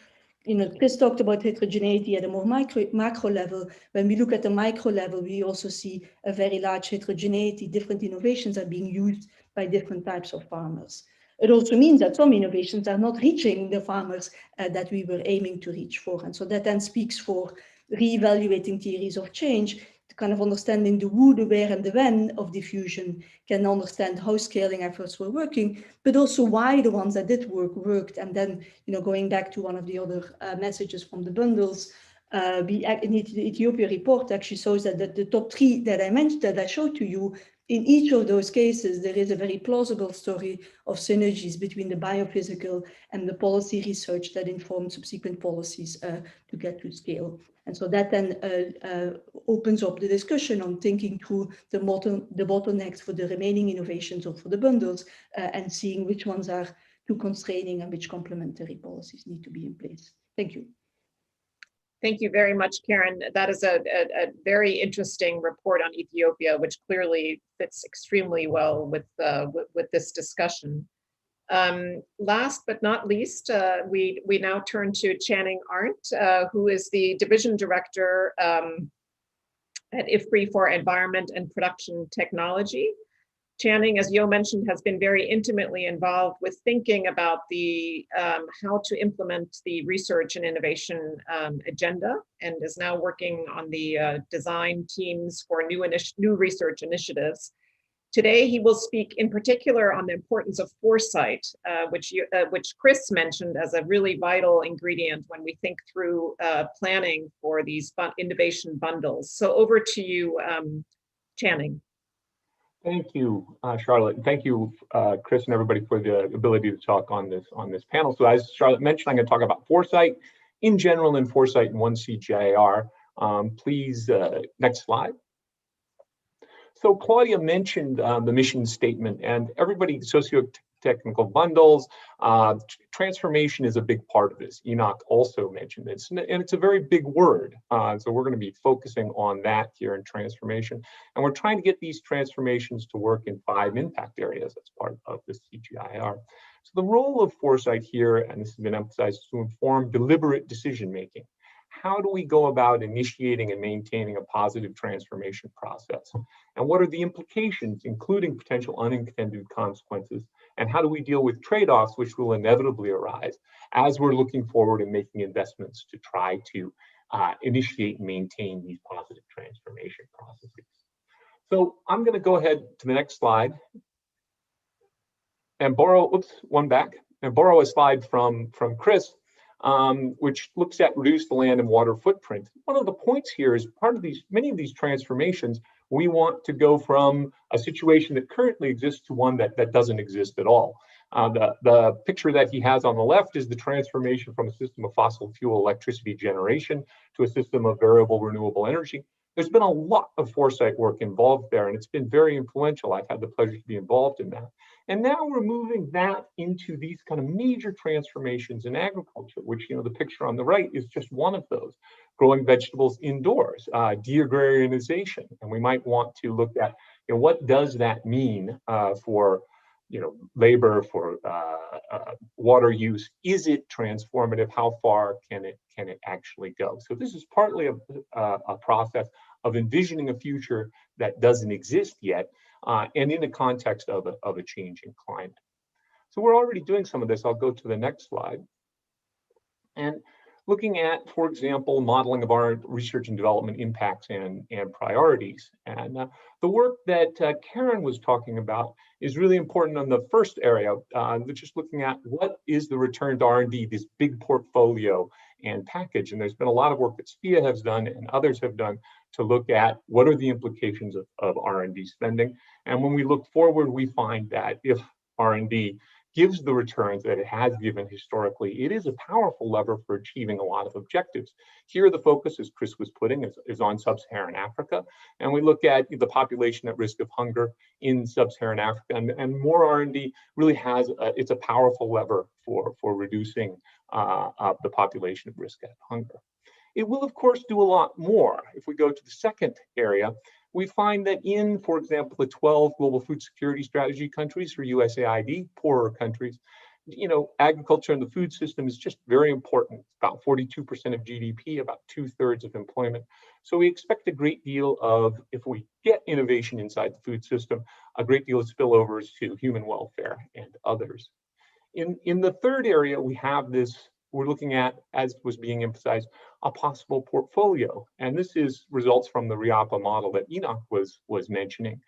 Chris talked about heterogeneity at a more macro level. When we look at the micro level, we also see a very large heterogeneity. Different innovations are being used by different types of farmers. It also means that some innovations are not reaching the farmers that we were aiming to reach for. And so that then speaks for reevaluating theories of change, kind of understanding the who, the where, and the when of diffusion, can understand how scaling efforts were working, but also why the ones that did worked. And then, going back to one of the other messages from the bundles, in the Ethiopia report actually shows that the top three that I mentioned, that I showed to you, in each of those cases, there is a very plausible story of synergies between the biophysical and the policy research that informed subsequent policies to get to scale. And so that then opens up the discussion on thinking through the bottlenecks for the remaining innovations or for the bundles and seeing which ones are too constraining and which complementary policies need to be in place. Thank you. Thank you very much, Karen. That is a very interesting report on Ethiopia, which clearly fits extremely well with this discussion. Last but not least, we now turn to Channing Arndt, who is the Division Director at IFPRI for Environment and Production Technology. Channing, as Yo mentioned, has been very intimately involved with thinking about the how to implement the research and innovation agenda, and is now working on the design teams for new research initiatives. Today, he will speak in particular on the importance of foresight, which Chris mentioned as a really vital ingredient when we think through planning for these innovation bundles. So over to you, Channing. Thank you, Charlotte. And thank you, Chris, and everybody for the ability to talk on this panel. So as Charlotte mentioned, I'm going to talk about foresight in general and foresight in one CGIAR. Please, next slide. So Claudia mentioned the mission statement, and everybody, socio-technical bundles, transformation is a big part of this. Enoch also mentioned this, and it's a very big word. So we're going to be focusing on that here in transformation. And we're trying to get these transformations to work in 5 impact areas as part of this CGIAR. So the role of foresight here, and this has been emphasized, is to inform deliberate decision-making. How do we go about initiating and maintaining a positive transformation process? And what are the implications, including potential unintended consequences? And how do we deal with trade-offs which will inevitably arise as we're looking forward and making investments to try to initiate and maintain these positive transformation processes? So I'm going to go ahead to the next slide and borrow, one back, and borrow a slide from Chris, which looks at reduce the land and water footprint. One of the points here is part of many of these transformations, we want to go from a situation that currently exists to one that doesn't exist at all. The picture that he has on the left is the transformation from a system of fossil fuel electricity generation to a system of variable renewable energy. There's been a lot of foresight work involved there, and it's been very influential. I've had the pleasure to be involved in that. And now we're moving that into these kind of major transformations in agriculture, which, the picture on the right is just one of those. Growing vegetables indoors, de-agrarianization. And we might want to look at, what does that mean for labor, for water use? Is it transformative? How far can it actually go? So this is partly a process of envisioning a future that doesn't exist yet, and in the context of a changing climate. So we're already doing some of this. I'll go to the next slide. And looking at, for example, modeling of our research and development impacts and priorities. And the work that Karen was talking about is really important on the first area, just looking at what is the return to R&D, this big portfolio and package. And there's been a lot of work that SPIA has done and others have done to look at what are the implications of R&D spending. And when we look forward, we find that if R&D gives the returns that it has given historically, it is a powerful lever for achieving a lot of objectives. Here, the focus, as Chris was putting, is on sub-Saharan Africa. And we look at the population at risk of hunger in sub-Saharan Africa, and more R&D really it's a powerful lever for reducing the population at risk of hunger. It will, of course, do a lot more. If we go to the second area, we find that in, for example, the 12 global food security strategy countries for USAID, poorer countries, agriculture and the food system is just very important. About 42% of GDP, about 2/3 of employment. So we expect a great deal of, if we get innovation inside the food system, a great deal of spillovers to human welfare and others. In the third area, we have this, we're looking at, as was being emphasized, a possible portfolio. And this is results from the RIAPA model that Enoch was mentioning.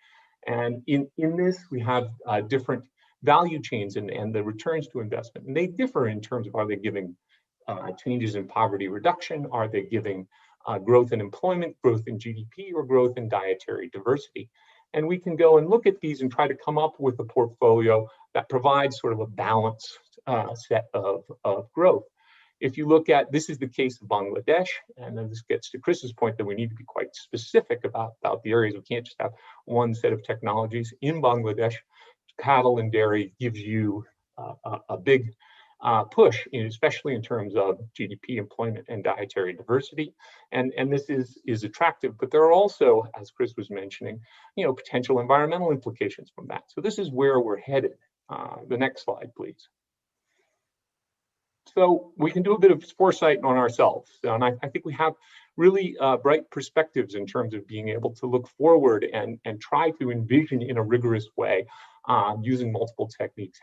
And in this, we have different value chains and the returns to investment. And they differ in terms of, are they giving changes in poverty reduction? Are they giving growth in employment, growth in GDP, or growth in dietary diversity? And we can go and look at these and try to come up with a portfolio that provides sort of a balanced set of growth. If you look at, this is the case of Bangladesh, and then this gets to Chris's point that we need to be quite specific about the areas. We can't just have one set of technologies. In Bangladesh, cattle and dairy gives you a big push, especially in terms of GDP, employment, and dietary diversity. And this is attractive, but there are also, as Chris was mentioning, potential environmental implications from that. So this is where we're headed. The next slide, please. So we can do a bit of foresight on ourselves. And I think we have really bright perspectives in terms of being able to look forward and try to envision in a rigorous way, using multiple techniques,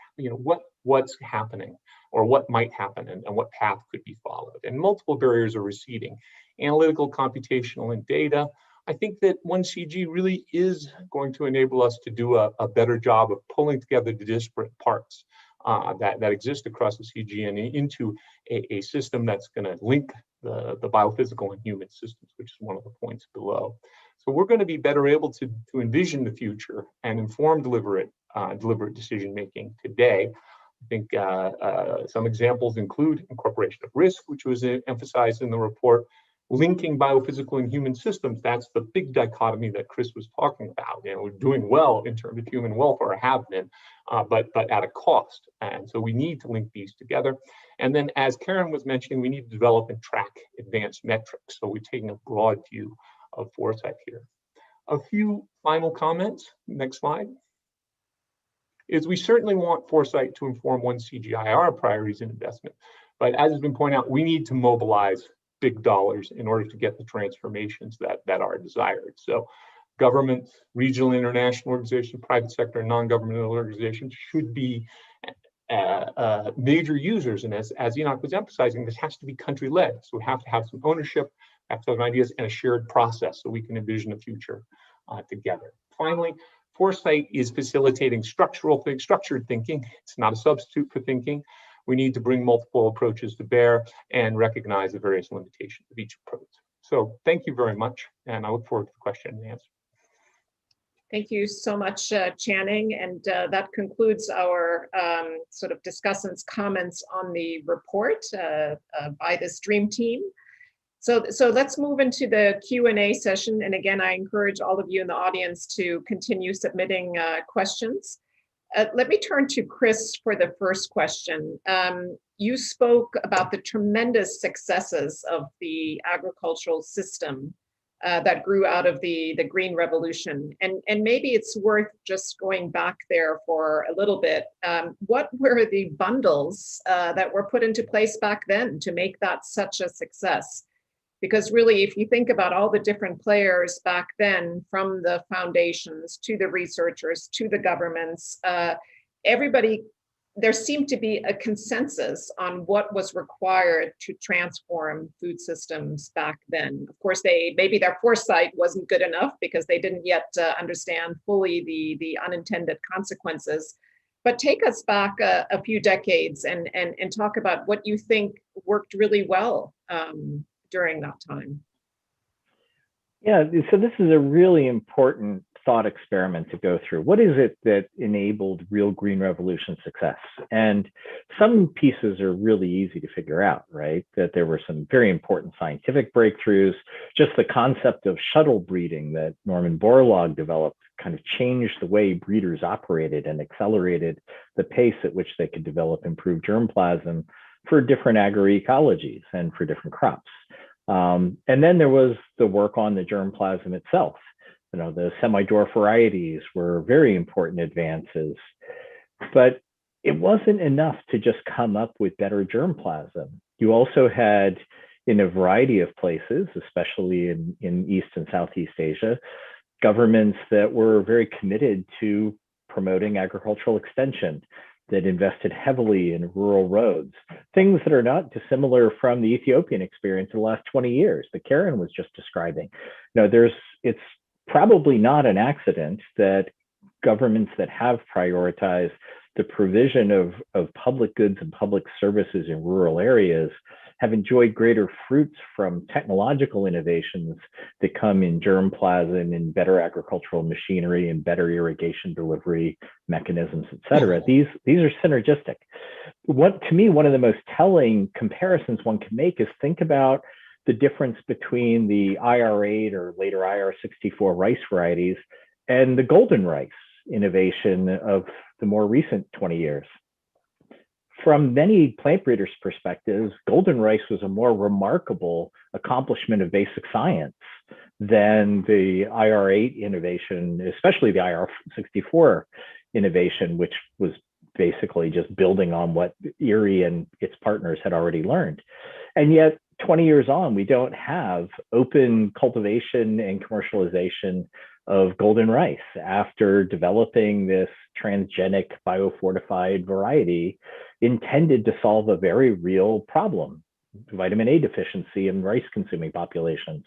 what's happening or what might happen and what path could be followed. And multiple barriers are receding. Analytical, computational, and data. I think that 1CG really is going to enable us to do a better job of pulling together the disparate parts that exist across the CG and into a system that's going to link the biophysical and human systems, which is one of the points below. So we're going to be better able to envision the future and inform deliberate decision-making today. I think some examples include incorporation of risk, which was emphasized in the report, linking biophysical and human systems. That's the big dichotomy that Chris was talking about. We're doing well in terms of human welfare, have been, but at a cost. And so we need to link these together. And then, as Karen was mentioning, we need to develop and track advanced metrics. So we're taking a broad view of foresight here. A few final comments. Next slide. Is we certainly want foresight to inform 1CGIR priorities and investment. But as has been pointed out, we need to mobilize big dollars in order to get the transformations that are desired. So governments, regional, international organizations, private sector, and non-governmental organizations should be major users. And as Enoch was emphasizing, this has to be country-led. So we have to have some ownership, have to have ideas, and a shared process so we can envision a future together. Finally, foresight is facilitating structured thinking. It's not a substitute for thinking. We need to bring multiple approaches to bear and recognize the various limitations of each approach. So thank you very much, and I look forward to the question and answer. Thank you so much, Channing. And that concludes our sort of discussants' comments on the report by this dream team. So let's move into the Q&A session. And again, I encourage all of you in the audience to continue submitting questions. Let me turn to Chris for the first question. You spoke about the tremendous successes of the agricultural system that grew out of the Green Revolution. And maybe it's worth just going back there for a little bit. What were the bundles that were put into place back then to make that such a success? Because really, if you think about all the different players back then, from the foundations to the researchers to the governments, everybody, there seemed to be a consensus on what was required to transform food systems back then. Of course, maybe their foresight wasn't good enough because they didn't yet understand fully the unintended consequences. But take us back a few decades and talk about what you think worked really well during that time. Yeah, so this is a really important thought experiment to go through. What is it that enabled real Green Revolution success? And some pieces are really easy to figure out, right? That there were some very important scientific breakthroughs. Just the concept of shuttle breeding that Norman Borlaug developed kind of changed the way breeders operated and accelerated the pace at which they could develop improved germplasm for different agroecologies and for different crops. And then there was the work on the germplasm itself. The semi-dwarf varieties were very important advances. But it wasn't enough to just come up with better germplasm. You also had, in a variety of places, especially in East and Southeast Asia, governments that were very committed to promoting agricultural extension, that invested heavily in rural roads, things that are not dissimilar from the Ethiopian experience in the last 20 years that Karen was just describing. Now, it's probably not an accident that governments that have prioritized the provision of public goods and public services in rural areas have enjoyed greater fruits from technological innovations that come in germplasm and better agricultural machinery and better irrigation delivery mechanisms, et cetera. These are synergistic. To me, one of the most telling comparisons one can make is think about the difference between the IR8 or later IR64 rice varieties and the golden rice innovation of the more recent 20 years. From many plant breeders' perspectives, golden rice was a more remarkable accomplishment of basic science than the IR8 innovation, especially the IR64 innovation, which was basically just building on what IFPRI and its partners had already learned. And yet, 20 years on, we don't have open cultivation and commercialization of golden rice after developing this transgenic biofortified variety intended to solve a very real problem, vitamin A deficiency in rice consuming populations.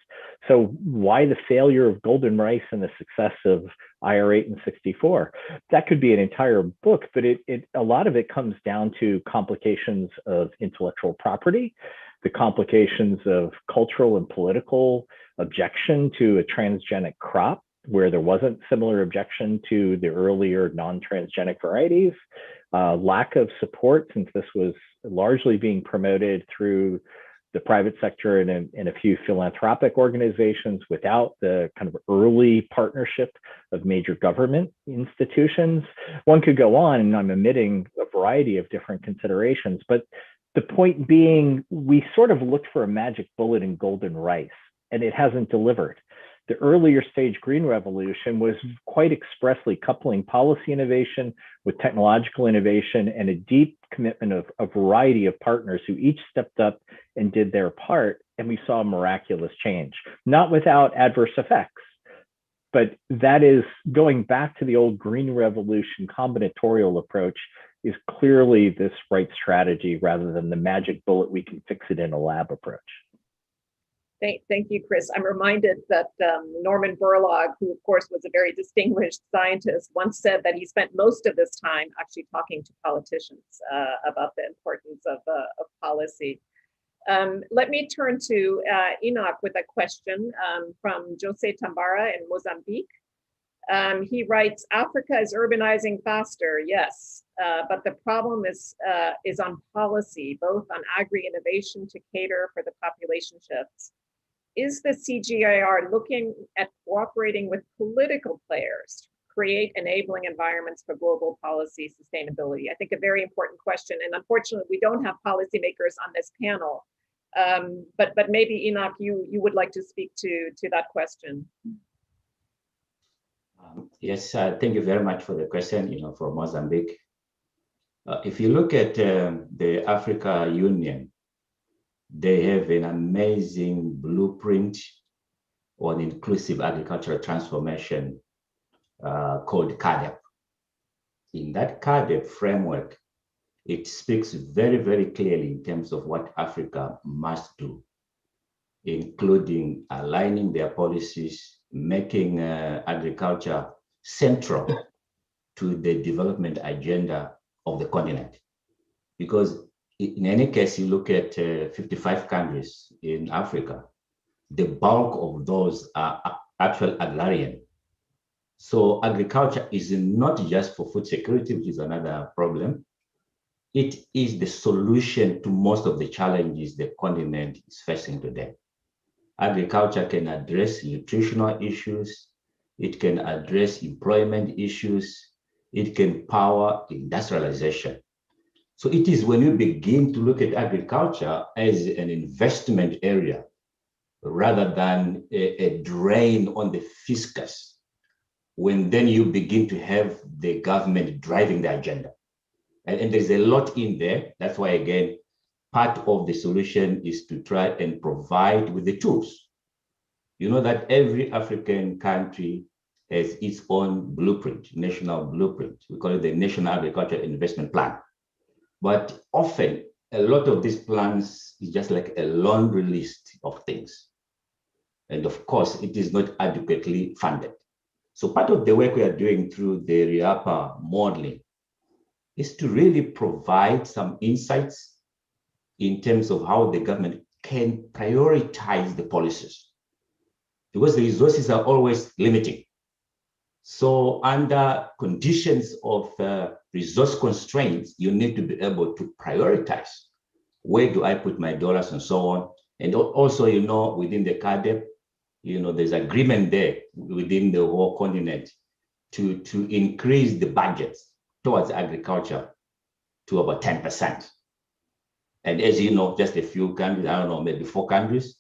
So why the failure of golden rice and the success of IR8 and 64? That could be an entire book, but a lot of it comes down to complications of intellectual property, the complications of cultural and political objection to a transgenic crop, where there wasn't similar objection to the earlier non-transgenic varieties, lack of support, since this was largely being promoted through the private sector and a few philanthropic organizations without the kind of early partnership of major government institutions. One could go on, and I'm omitting a variety of different considerations, but the point being, we sort of looked for a magic bullet in golden rice, and it hasn't delivered. The earlier stage green revolution was quite expressly coupling policy innovation with technological innovation and a deep commitment of a variety of partners who each stepped up and did their part. And we saw miraculous change, not without adverse effects. But that is going back to the old green revolution combinatorial approach is clearly this right strategy rather than the magic bullet, we can fix it in a lab approach. Thank you, Chris. I'm reminded that Norman Borlaug, who of course was a very distinguished scientist, once said that he spent most of his time actually talking to politicians about the importance of policy. Let me turn to Enoch with a question from Jose Tambara in Mozambique. He writes, Africa is urbanizing faster, yes, but the problem is on policy, both on agri-innovation to cater for the population shifts. Is the CGIAR looking at cooperating with political players to create enabling environments for global policy sustainability? I think a very important question, and unfortunately we don't have policymakers on this panel, but maybe Enoch, you would like to speak to that question. Yes, thank you very much for the question, from Mozambique. If you look at the Africa Union, they have an amazing blueprint on inclusive agricultural transformation called CADEP. In that CADEP framework, it speaks very, very clearly in terms of what Africa must do, including aligning their policies, making agriculture central to the development agenda of the continent. Because in any case, you look at 55 countries in Africa, the bulk of those are actual agrarian. So agriculture is not just for food security, which is another problem. It is the solution to most of the challenges the continent is facing today. Agriculture can address nutritional issues, it can address employment issues, it can power industrialization. So it is when you begin to look at agriculture as an investment area rather than a drain on the fiscus, when then you begin to have the government driving the agenda. And there's a lot in there. That's why, again, part of the solution is to try and provide with the tools. You know that every African country has its own blueprint, national blueprint. We call it the National Agricultural Investment Plan. But often, a lot of these plans is just like a laundry list of things. And of course, it is not adequately funded. So part of the work we are doing through the RIAPA modeling is to really provide some insights in terms of how the government can prioritize the policies, because the resources are always limiting. So under conditions of resource constraints, you need to be able to prioritize. Where do I put my dollars and so on? And also, you know, within the CADEP, you know, there's agreement there within the whole continent to increase the budgets towards agriculture to about 10%. And as you know, just a few countries, I don't know, maybe 4 countries.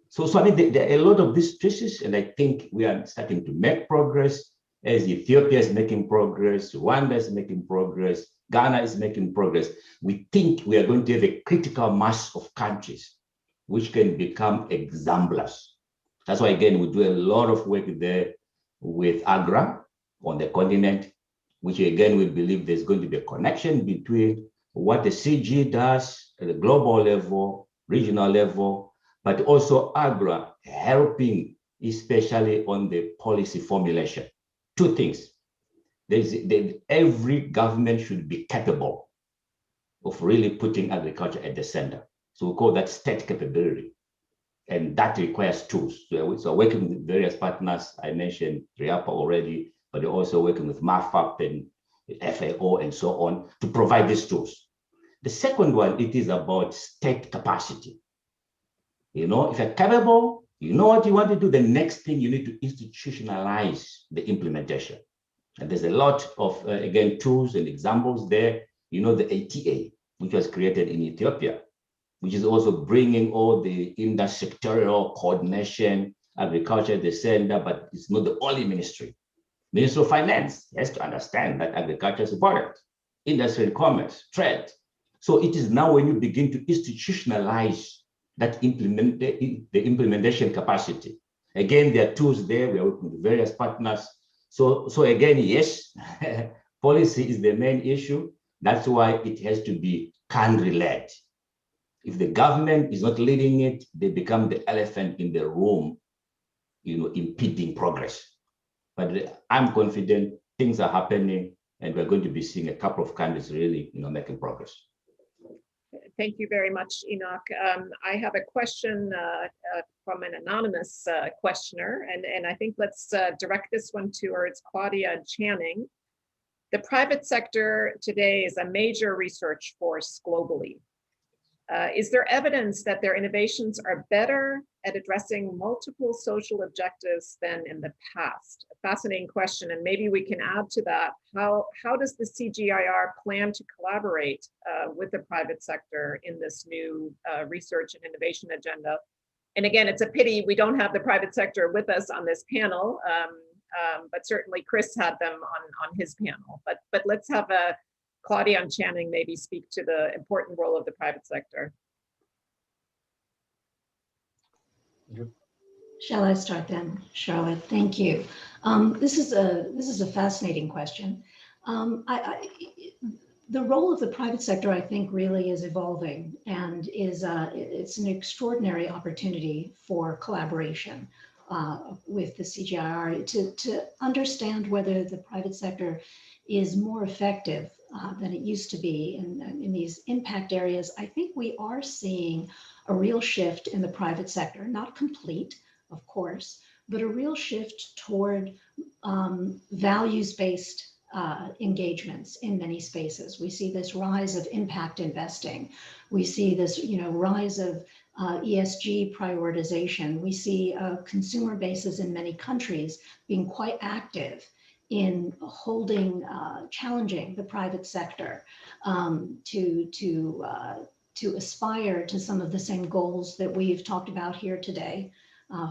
So I mean, there are a lot of these stresses, and I think we are starting to make progress. As Ethiopia is making progress, Rwanda is making progress, Ghana is making progress. We think we are going to have a critical mass of countries which can become exemplars. That's why, again, we do a lot of work there with AGRA on the continent, which again, we believe there's going to be a connection between what the CG does at the global level, regional level, but also AGRA helping, especially on the policy formulation. 2 things. Every government should be capable of really putting agriculture at the center. So we call that state capability. And that requires tools. So working with various partners, I mentioned RIAPA already, but they're also working with MAFAP and FAO and so on to provide these tools. The second one, it is about state capacity. You know, if you're capable, you know what you want to do, the next thing you need to institutionalize the implementation. And there's a lot of, again, tools and examples there. You know, the ATA, which was created in Ethiopia, which is also bringing all the intersectorial coordination, agriculture at the center, but it's not the only ministry. Minister of Finance has to understand that agriculture is important, industry and commerce, trade. So it is now when you begin to institutionalize that the implementation capacity. Again, there are tools there. We are working with various partners. So again, yes, policy is the main issue. That's why it has to be country-led. If the government is not leading it, they become the elephant in the room, you know, impeding progress. But I'm confident things are happening, and we're going to be seeing a couple of countries really, you know, making progress. Thank you very much, Enoch. I have a question from an anonymous questioner, and I think let's direct this one towards Claudia Channing. The private sector today is a major research force globally. Is there evidence that their innovations are better at addressing multiple social objectives than in the past? A fascinating question, and maybe we can add to that. How does the CGIAR plan to collaborate with the private sector in this new research and innovation agenda? And again, it's a pity we don't have the private sector with us on this panel, but certainly Chris had them on his panel. But let's have Claudia Channing maybe speak to the important role of the private sector. Shall I start then, Charlotte? Thank you. This is a fascinating question. The role of the private sector, I think, really is evolving, and it's an extraordinary opportunity for collaboration with the CGIAR to understand whether the private sector is more effective than it used to be in these impact areas. I think we are seeing a real shift in the private sector, not complete, of course, but a real shift toward values-based engagements in many spaces. We see this rise of impact investing. We see this, rise of ESG prioritization. We see consumer bases in many countries being quite active in challenging the private sector to aspire to some of the same goals that we've talked about here today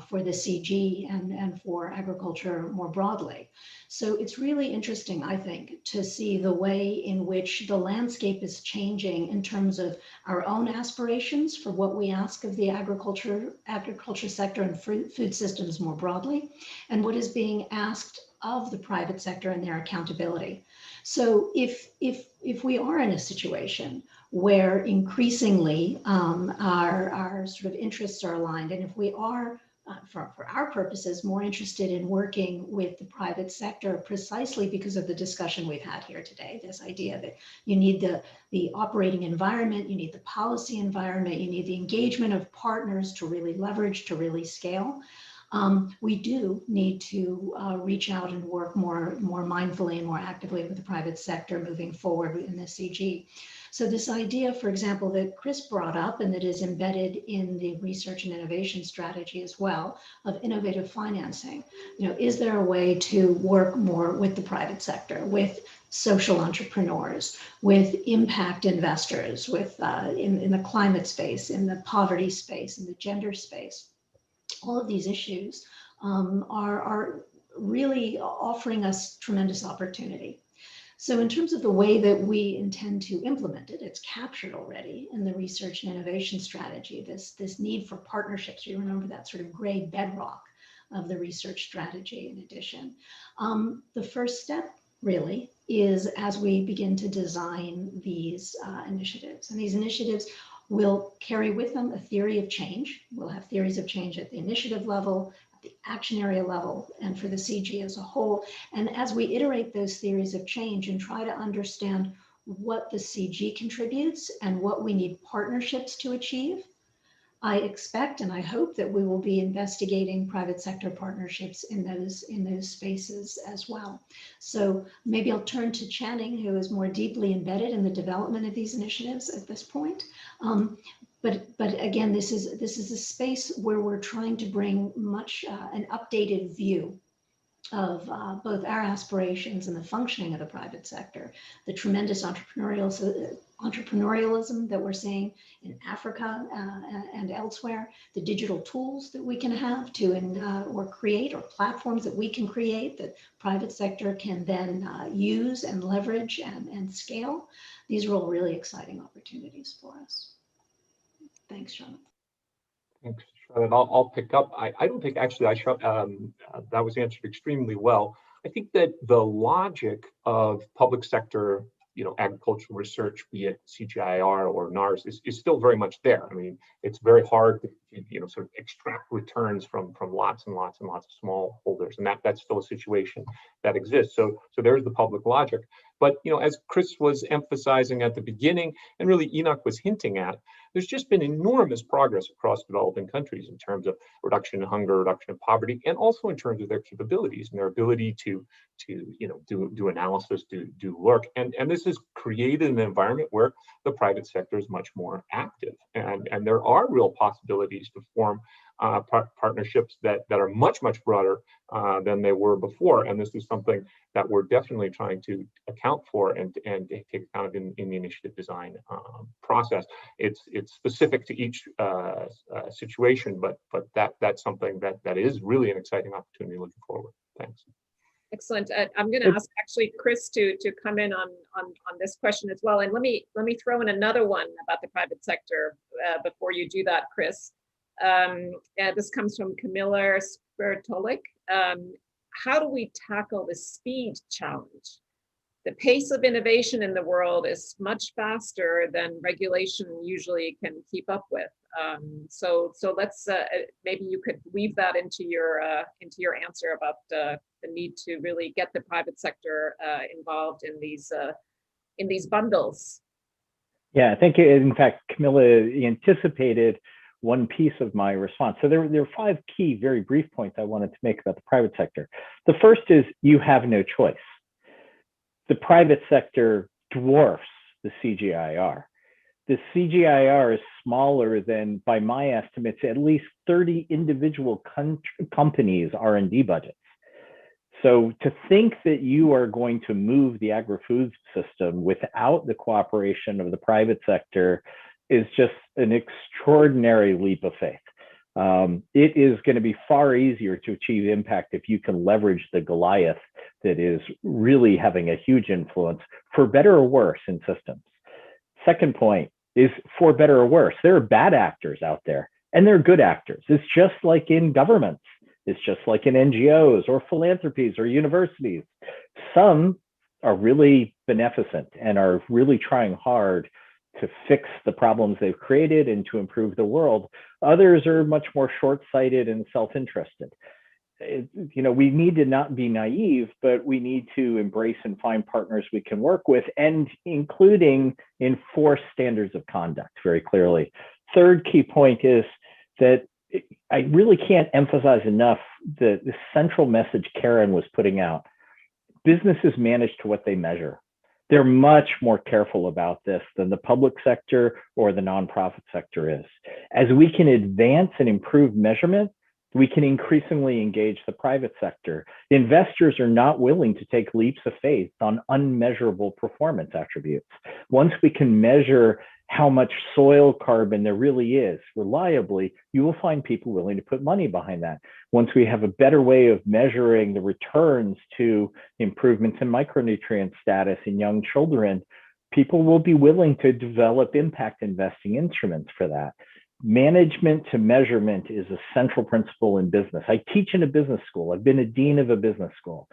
for the CG and for agriculture more broadly. So it's really interesting, I think, to see the way in which the landscape is changing in terms of our own aspirations for what we ask of the agriculture sector and food systems more broadly, and what is being asked of the private sector and their accountability. So if we are in a situation where increasingly our sort of interests are aligned, and if we are for our purposes, more interested in working with the private sector precisely because of the discussion we've had here today, this idea that you need the operating environment, you need the policy environment, you need the engagement of partners to really leverage, to really scale. We do need to reach out and work more mindfully and more actively with the private sector moving forward in the CG. So this idea, for example, that Chris brought up and that is embedded in the research and innovation strategy as well, of innovative financing. Is there a way to work more with the private sector, with social entrepreneurs, with impact investors, with in the climate space, in the poverty space, in the gender space? All of these issues are really offering us tremendous opportunity. So in terms of the way that we intend to implement it, it's captured already in the research and innovation strategy, this need for partnerships. You remember that sort of gray bedrock of the research strategy in addition. The first step really is as we begin to design these initiatives. And these initiatives will carry with them a theory of change. We'll have theories of change at the initiative level, the action area level, and for the CG as a whole. And as we iterate those theories of change and try to understand what the CG contributes and what we need partnerships to achieve, I expect and I hope that we will be investigating private sector partnerships in those spaces as well. So maybe I'll turn to Channing, who is more deeply embedded in the development of these initiatives at this point. But again, this is a space where we're trying to bring much an updated view of both our aspirations and the functioning of the private sector, the tremendous entrepreneurialism that we're seeing in Africa and elsewhere, the digital tools that we can have to or create, or platforms that we can create that private sector can then use and leverage and scale. These are all really exciting opportunities for us. Thanks, Charlotte. Thanks, Charlotte. I'll pick up. I don't think actually that was answered extremely well. I think that the logic of public sector, agricultural research, be it CGIAR or NARS, is still very much there. I mean, it's very hard to, sort of extract returns from lots and lots and lots of small holders, and that's still a situation that exists. So there's the public logic. But as Chris was emphasizing at the beginning, and really Enoch was hinting at, there's just been enormous progress across developing countries in terms of reduction in hunger, reduction in poverty, and also in terms of their capabilities and their ability to do analysis, do work. And this has created an environment where the private sector is much more active. And there are real possibilities to form partnerships that are much, much broader than they were before. And this is something that we're definitely trying to account for and take account of in the initiative design process. It's specific to each situation, but that's something that is really an exciting opportunity looking forward. Thanks. Excellent. I'm going to ask actually Chris to come in on this question as well. And let me throw in another one about the private sector before you do that, Chris. This comes from Camilla Spiritolik. How do we tackle the speed challenge? The pace of innovation in the world is much faster than regulation usually can keep up with. So let's maybe you could weave that into your answer about the need to really get the private sector involved in these bundles. Yeah, I think in fact Camilla anticipated one piece of my response. So there are 5 key, very brief points I wanted to make about the private sector. The first is you have no choice. The private sector dwarfs the CGIAR. The CGIAR is smaller than, by my estimates, at least 30 individual companies' R&D budgets. So to think that you are going to move the agri-food system without the cooperation of the private sector is just an extraordinary leap of faith. It is going to be far easier to achieve impact if you can leverage the Goliath that is really having a huge influence, for better or worse, in systems. Second point is, for better or worse, there are bad actors out there and there are good actors. It's just like in governments. It's just like in NGOs or philanthropies or universities. Some are really beneficent and are really trying hard to fix the problems they've created and to improve the world. Others are much more short-sighted and self-interested. We need to not be naive, but we need to embrace and find partners we can work with, and including enforce standards of conduct very clearly. Third key point is that I really can't emphasize enough the central message Karen was putting out. Businesses manage to what they measure. They're much more careful about this than the public sector or the nonprofit sector is. As we can advance and improve measurement, we can increasingly engage the private sector. Investors are not willing to take leaps of faith on unmeasurable performance attributes. Once we can measure how much soil carbon there really is reliably, you will find people willing to put money behind that. Once we have a better way of measuring the returns to improvements in micronutrient status in young children, people will be willing to develop impact investing instruments for that. Management to measurement is a central principle in business. I teach in a business school. I've been a dean of a business school.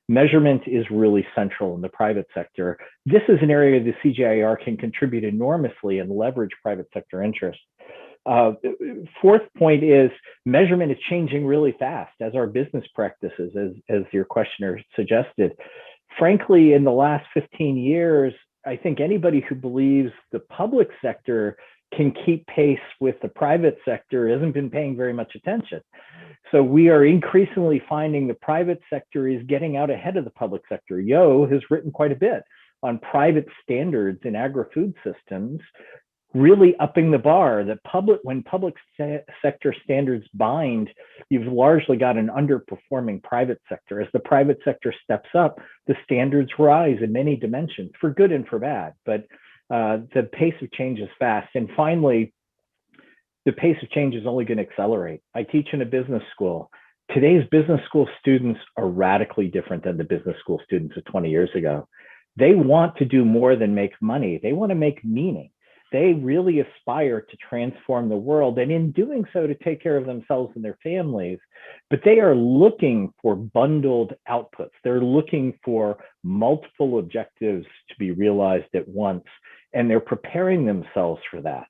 Measurement is really central in the private sector. This is an area the CGIAR can contribute enormously and leverage private sector interest. Fourth point is measurement is changing really fast, as our business practices, as your questioner suggested. Frankly, in the last 15 years, I think anybody who believes the public sector can keep pace with the private sector hasn't been paying very much attention. So we are increasingly finding the private sector is getting out ahead of the public sector. Yo has written quite a bit on private standards in agri-food systems, really upping the bar. That when public sector standards bind, you've largely got an underperforming private sector. As the private sector steps up, the standards rise in many dimensions, for good and for bad. But the pace of change is fast. And finally, the pace of change is only going to accelerate. I teach in a business school. Today's business school students are radically different than the business school students of 20 years ago. They want to do more than make money. They want to make meaning. They really aspire to transform the world, and in doing so, to take care of themselves and their families. But they are looking for bundled outputs. They're looking for multiple objectives to be realized at once, and they're preparing themselves for that.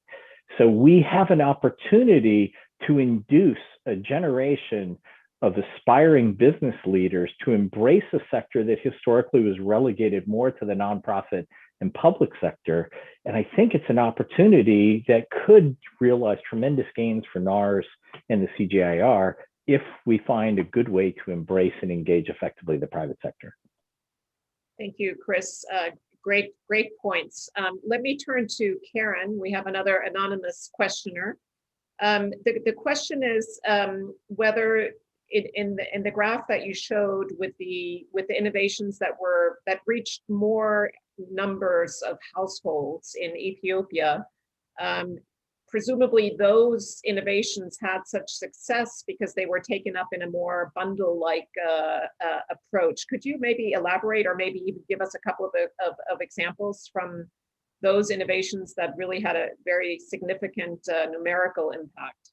So we have an opportunity to induce a generation of aspiring business leaders to embrace a sector that historically was relegated more to the nonprofit and public sector. And I think it's an opportunity that could realize tremendous gains for NARS and the CGIAR if we find a good way to embrace and engage effectively the private sector. Thank you, Chris. Great points. Let me turn to Karen. We have another anonymous questioner. The question is whether in the graph that you showed with the innovations that reached more numbers of households in Ethiopia, presumably those innovations had such success because they were taken up in a more bundle-like approach. Could you maybe elaborate, or maybe even give us a couple of examples from those innovations that really had a very significant numerical impact?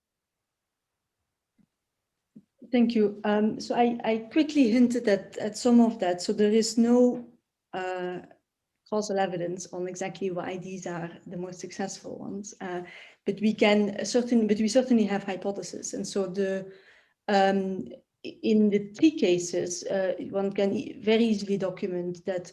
Thank you. So I quickly hinted at some of that. So there is no causal evidence on exactly why these are the most successful ones, but we certainly have hypotheses. And so in the three cases, one can very easily document that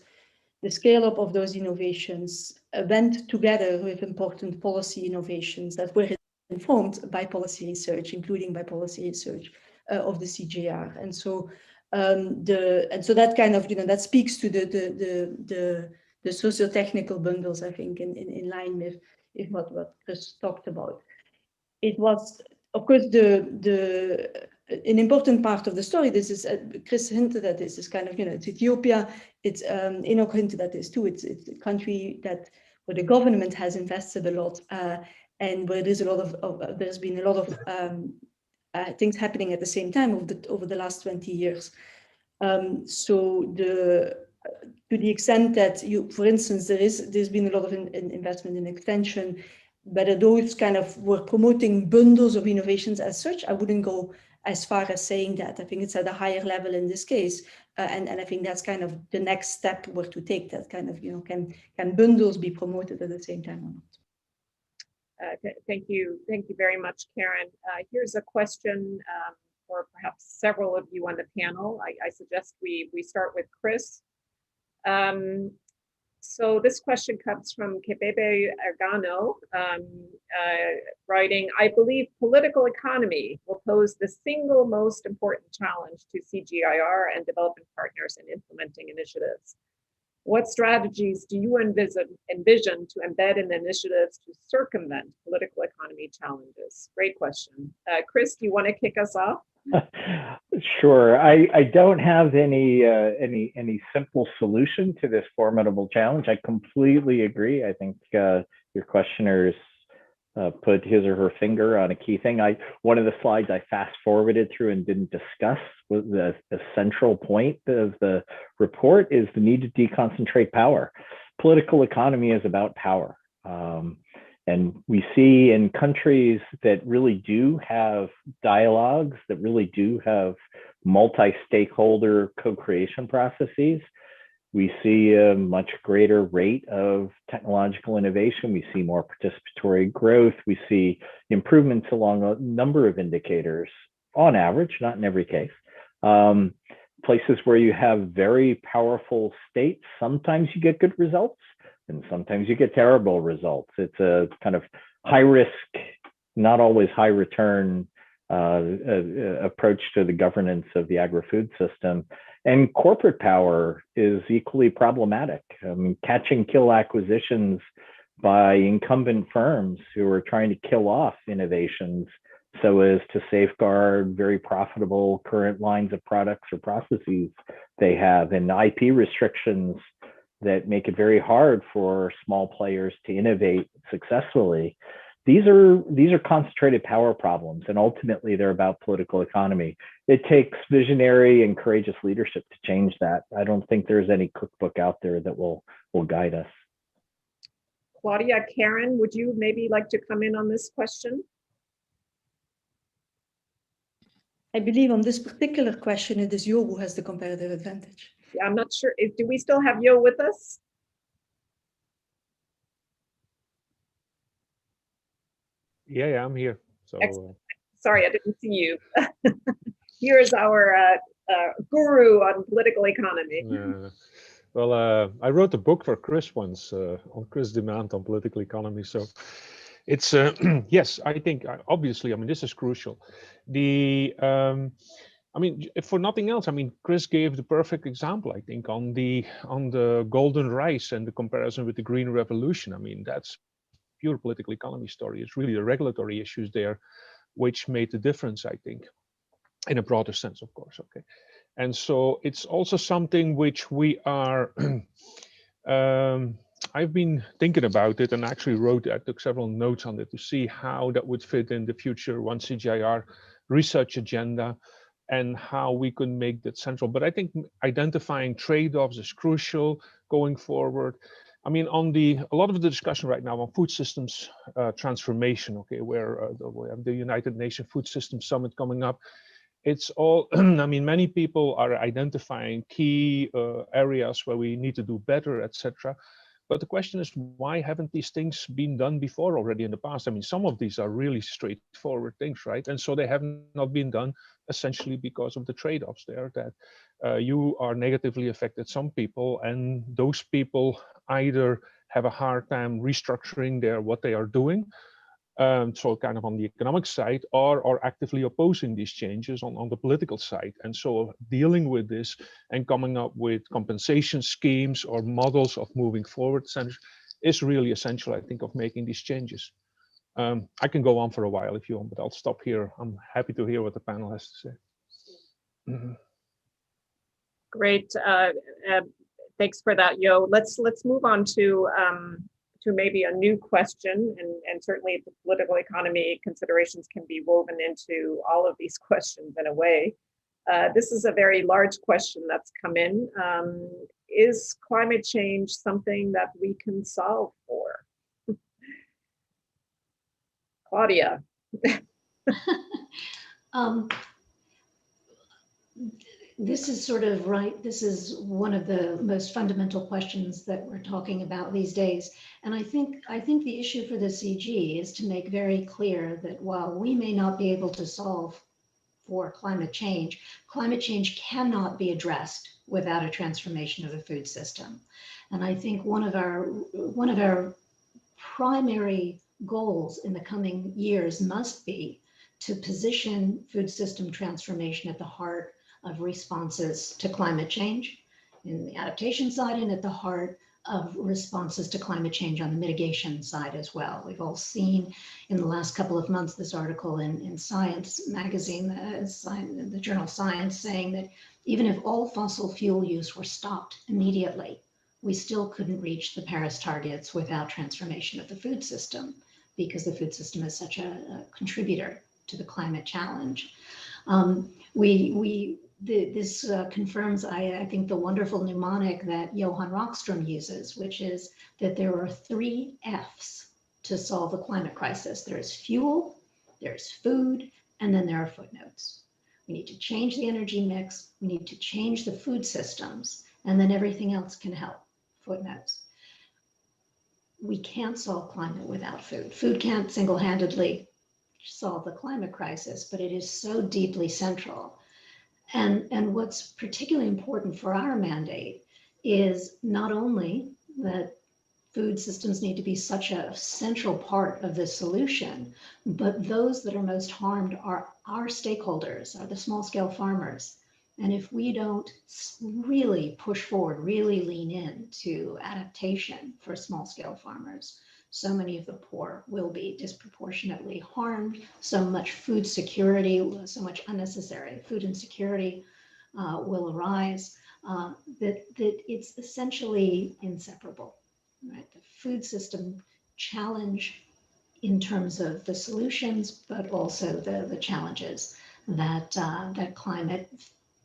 the scale up of those innovations went together with important policy innovations that were informed by policy research, including by policy research of the CGIAR. And so that kind of, that speaks to the socio-technical bundles, I think, in line with what Chris talked about. It was, of course, an important part of the story. This is, Chris hinted at this, is kind of, it's Ethiopia. It's Enoch hinted at this too. It's a country where the government has invested a lot, and where there's been a lot of things happening at the same time over the last 20 years. To the extent that for instance, there's been a lot of investment in extension, whether those kind of were promoting bundles of innovations as such, I wouldn't go as far as saying that. I think it's at a higher level in this case, and I think that's kind of the next step where to take that kind of, can bundles be promoted at the same time or not? Thank you very much, Karen. Here's a question for perhaps several of you on the panel. I suggest we start with Chris. So this question comes from Kebebe Ergano, writing, I believe political economy will pose the single most important challenge to CGIAR and development partners in implementing initiatives. What strategies do you envision to embed in initiatives to circumvent political economy challenges? Great question. Chris, do you want to kick us off? Sure. I don't have any simple solution to this formidable challenge. I completely agree. I think your questioners put his or her finger on a key thing. One of the slides I fast forwarded through and didn't discuss was the central point of the report is the need to deconcentrate power. Political economy is about power. And we see in countries that really do have dialogues, that really do have multi-stakeholder co-creation processes, we see a much greater rate of technological innovation. We see more participatory growth. We see improvements along a number of indicators on average, not in every case. Places where you have very powerful states, sometimes you get good results, and sometimes you get terrible results. It's a kind of high risk, not always high return approach to the governance of the agri-food system. And corporate power is equally problematic. Catch and kill acquisitions by incumbent firms who are trying to kill off innovations so as to safeguard very profitable current lines of products or processes they have, and IP restrictions that make it very hard for small players to innovate successfully. These are concentrated power problems, and ultimately they're about political economy. It takes visionary and courageous leadership to change that. I don't think there's any cookbook out there that will guide us. Claudia, Karen, would you maybe like to come in on this question? I believe on this particular question, it is Jo who has the comparative advantage. Yeah, I'm not sure. Do we still have Jo with us? Yeah, I'm here. So sorry, I didn't see you. Here's our guru on political economy. Well, I wrote a book for Chris once on Chris' demand on political economy. So it's yes, I think obviously, I mean, this is crucial. I mean, for nothing else, I mean, Chris gave the perfect example, I think, on the golden rice and the comparison with the Green Revolution. I mean, that's pure political economy story. It's really the regulatory issues there which made the difference, I think, in a broader sense, of course. Okay, and so it's also something which we are. I've been thinking about it and actually I took several notes on it to see how that would fit in the future One CGIAR research agenda, and how we could make that central. But I think identifying trade-offs is crucial going forward. I mean, a lot of the discussion right now on food systems transformation, okay, where we have the United Nations Food Systems Summit coming up. It's all, I mean, many people are identifying key areas where we need to do better, etc. But the question is, why haven't these things been done before already in the past? I mean, some of these are really straightforward things, right? And so they have not been done essentially because of the trade-offs there, that you are negatively affected some people, and those people either have a hard time restructuring what they are doing, so kind of on the economic side, or actively opposing these changes on the political side. And so dealing with this and coming up with compensation schemes or models of moving forward is really essential, I think, of making these changes. I can go on for a while if you want, but I'll stop here. I'm happy to hear what the panel has to say. Mm-hmm. Great, thanks for that, Jo. Let's move on to maybe a new question, and certainly the political economy considerations can be woven into all of these questions in a way. This is a very large question that's come in. Is climate change something that we can solve for? Claudia. This is sort of right. This is one of the most fundamental questions that we're talking about these days. And I think the issue for the CG is to make very clear that while we may not be able to solve for climate change cannot be addressed without a transformation of the food system. And I think one of our primary goals in the coming years must be to position food system transformation at the heart of responses to climate change in the adaptation side, and at the heart of responses to climate change on the mitigation side as well. We've all seen in the last couple of months this article in Science magazine, the journal Science, saying that even if all fossil fuel use were stopped immediately, we still couldn't reach the Paris targets without transformation of the food system, because the food system is such a contributor to the climate challenge. This confirms, I think, the wonderful mnemonic that Johan uses, which is that there are 3 F's to solve the climate crisis. There's fuel, there's food, and then there are footnotes. We need to change the energy mix, we need to change the food systems, and then everything else can help. Footnotes. We can't solve climate without food. Food can't single-handedly solve the climate crisis, but it is so deeply central. And what's particularly important for our mandate is not only that food systems need to be such a central part of the solution, but those that are most harmed are our stakeholders, are the small-scale farmers. And if we don't really push forward, really lean in to adaptation for small-scale farmers, so many of the poor will be disproportionately harmed. So much food security, so much unnecessary food insecurity will arise that it's essentially inseparable. Right? The food system challenge in terms of the solutions, but also the challenges that that climate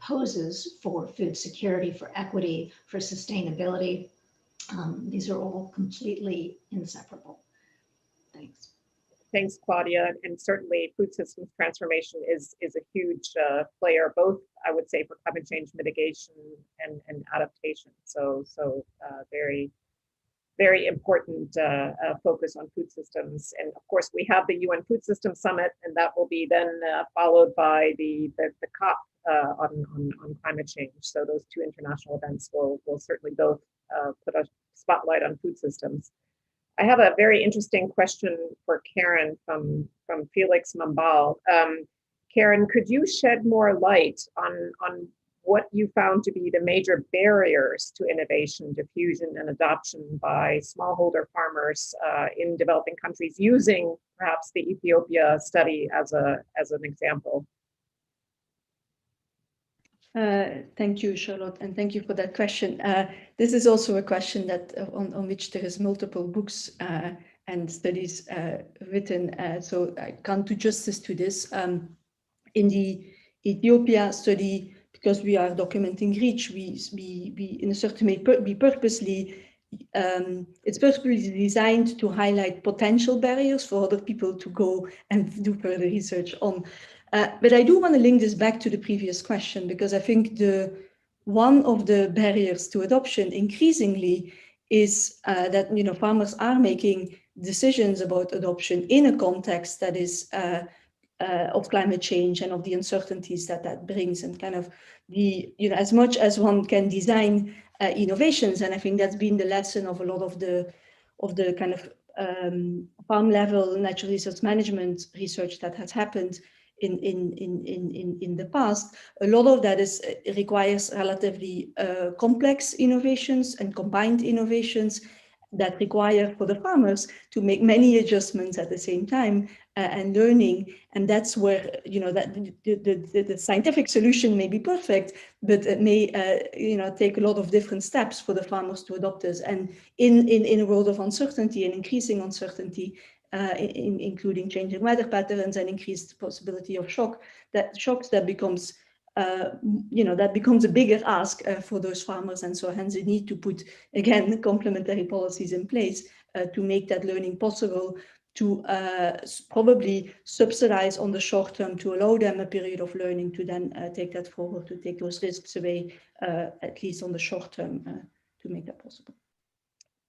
poses for food security, for equity, for sustainability. These are all completely inseparable. Thanks. Thanks, Claudia. And certainly food systems transformation is a huge player, both, I would say, for climate change mitigation and adaptation. So very, very important focus on food systems. And of course, we have the UN Food System Summit, and that will be then followed by the COP on climate change. So those 2 international events will certainly both put a spotlight on food systems. I have a very interesting question for Karen from Felix Mambal. Karen, could you shed more light on what you found to be the major barriers to innovation, diffusion, and adoption by smallholder farmers in developing countries, using perhaps the Ethiopia study as an example? Thank you, Charlotte, and thank you for that question. This is also a question that on which there is multiple books and studies written, so I can't do justice to this. In the Ethiopia study, because we are documenting reach, we in a certain way, it's purposely designed to highlight potential barriers for other people to go and do further research on. But I do want to link this back to the previous question, because I think one of the barriers to adoption increasingly is that farmers are making decisions about adoption in a context that is of climate change and of the uncertainties that brings, and kind of as much as one can design innovations, and I think that's been the lesson of a lot of the kind of farm level natural resource management research that has happened in the past. A lot of that requires relatively complex innovations and combined innovations, that require for the farmers to make many adjustments at the same time and learning. And that's where, that the scientific solution may be perfect, but it may, take a lot of different steps for the farmers to adopt this. And in a world of uncertainty and increasing uncertainty, including changing weather patterns and increased possibility of shocks, that becomes that becomes a bigger ask for those farmers. And so hence the need to put, again, complementary policies in place to make that learning possible, to probably subsidize on the short term to allow them a period of learning to then take that forward, to take those risks away, at least on the short term, to make that possible.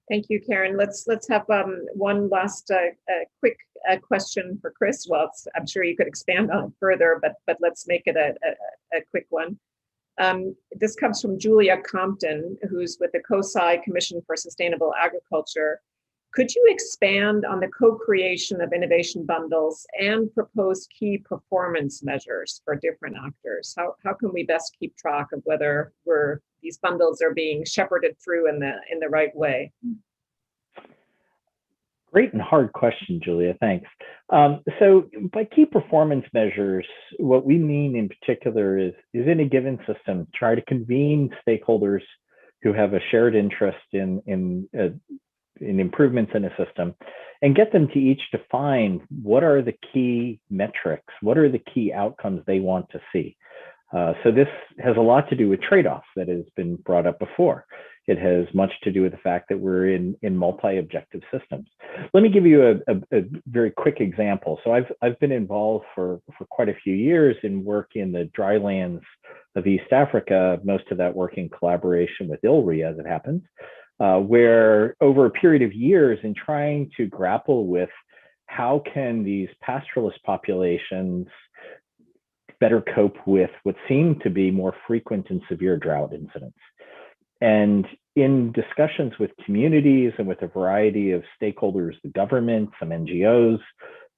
Thank you, Karen. Let's have one last quick question for Chris. Well, I'm sure you could expand on it further, but let's make it a quick one. This comes from Julia Compton, who's with the COSI Commission for Sustainable Agriculture. Could you expand on the co-creation of innovation bundles and propose key performance measures for different actors? How can we best keep track of whether these bundles are being shepherded through in the right way? Great and hard question, Julia, thanks. So by key performance measures, what we mean in particular is in a given system, try to convene stakeholders who have a shared interest in improvements in a system and get them to each define what are the key metrics, what are the key outcomes they want to see. So this has a lot to do with trade-offs that has been brought up before. It has much to do with the fact that we're in multi-objective systems. Let me give you a very quick example. So I've been involved for quite a few years in work in the drylands of East Africa, most of that work in collaboration with IFPRI, as it happens, where over a period of years in trying to grapple with how can these pastoralist populations better cope with what seem to be more frequent and severe drought incidents. And in discussions with communities and with a variety of stakeholders, the government, some NGOs,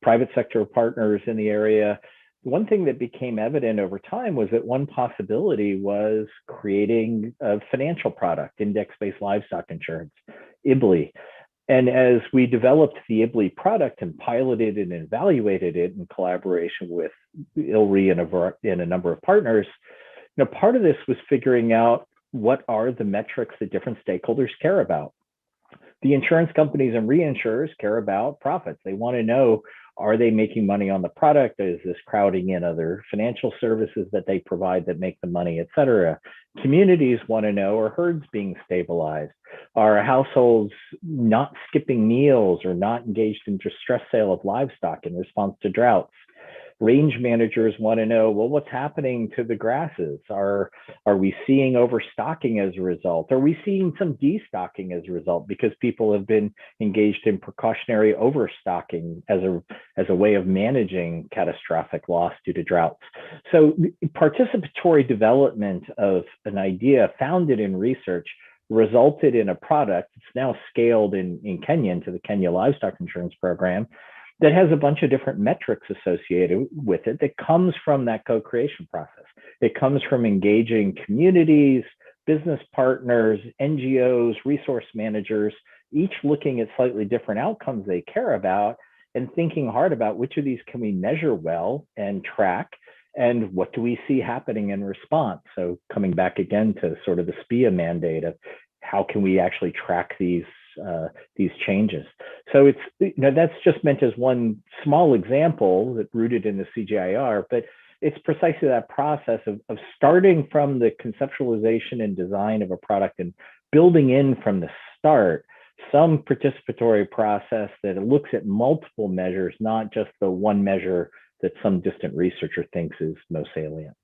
private sector partners in the area, one thing that became evident over time was that one possibility was creating a financial product, index-based livestock insurance, IFPRI. And as we developed the IFPRI product and piloted and evaluated it in collaboration with IFPRI and a number of partners, part of this was figuring out what are the metrics that different stakeholders care about. The insurance companies and reinsurers care about profits. They want to know, are they making money on the product? Is this crowding in other financial services that they provide that make the money, et cetera? Communities want to know, are herds being stabilized? Are households not skipping meals or not engaged in distress sale of livestock in response to droughts? Range managers want to know, well, what's happening to the grasses? Are we seeing overstocking as a result? Are we seeing some destocking as a result because people have been engaged in precautionary overstocking as a way of managing catastrophic loss due to droughts? So participatory development of an idea founded in research resulted in a product that's now scaled in Kenya into the Kenya Livestock Insurance Program that has a bunch of different metrics associated with it that comes from that co-creation process. It comes from engaging communities, business partners, NGOs, resource managers, each looking at slightly different outcomes they care about and thinking hard about which of these can we measure well and track, and what do we see happening in response. So coming back again to sort of the SPIA mandate of how can we actually track these changes. So it's, that's just meant as one small example that rooted in the CGIAR, but it's precisely that process of starting from the conceptualization and design of a product and building in from the start some participatory process that looks at multiple measures, not just the one measure that some distant researcher thinks is most salient.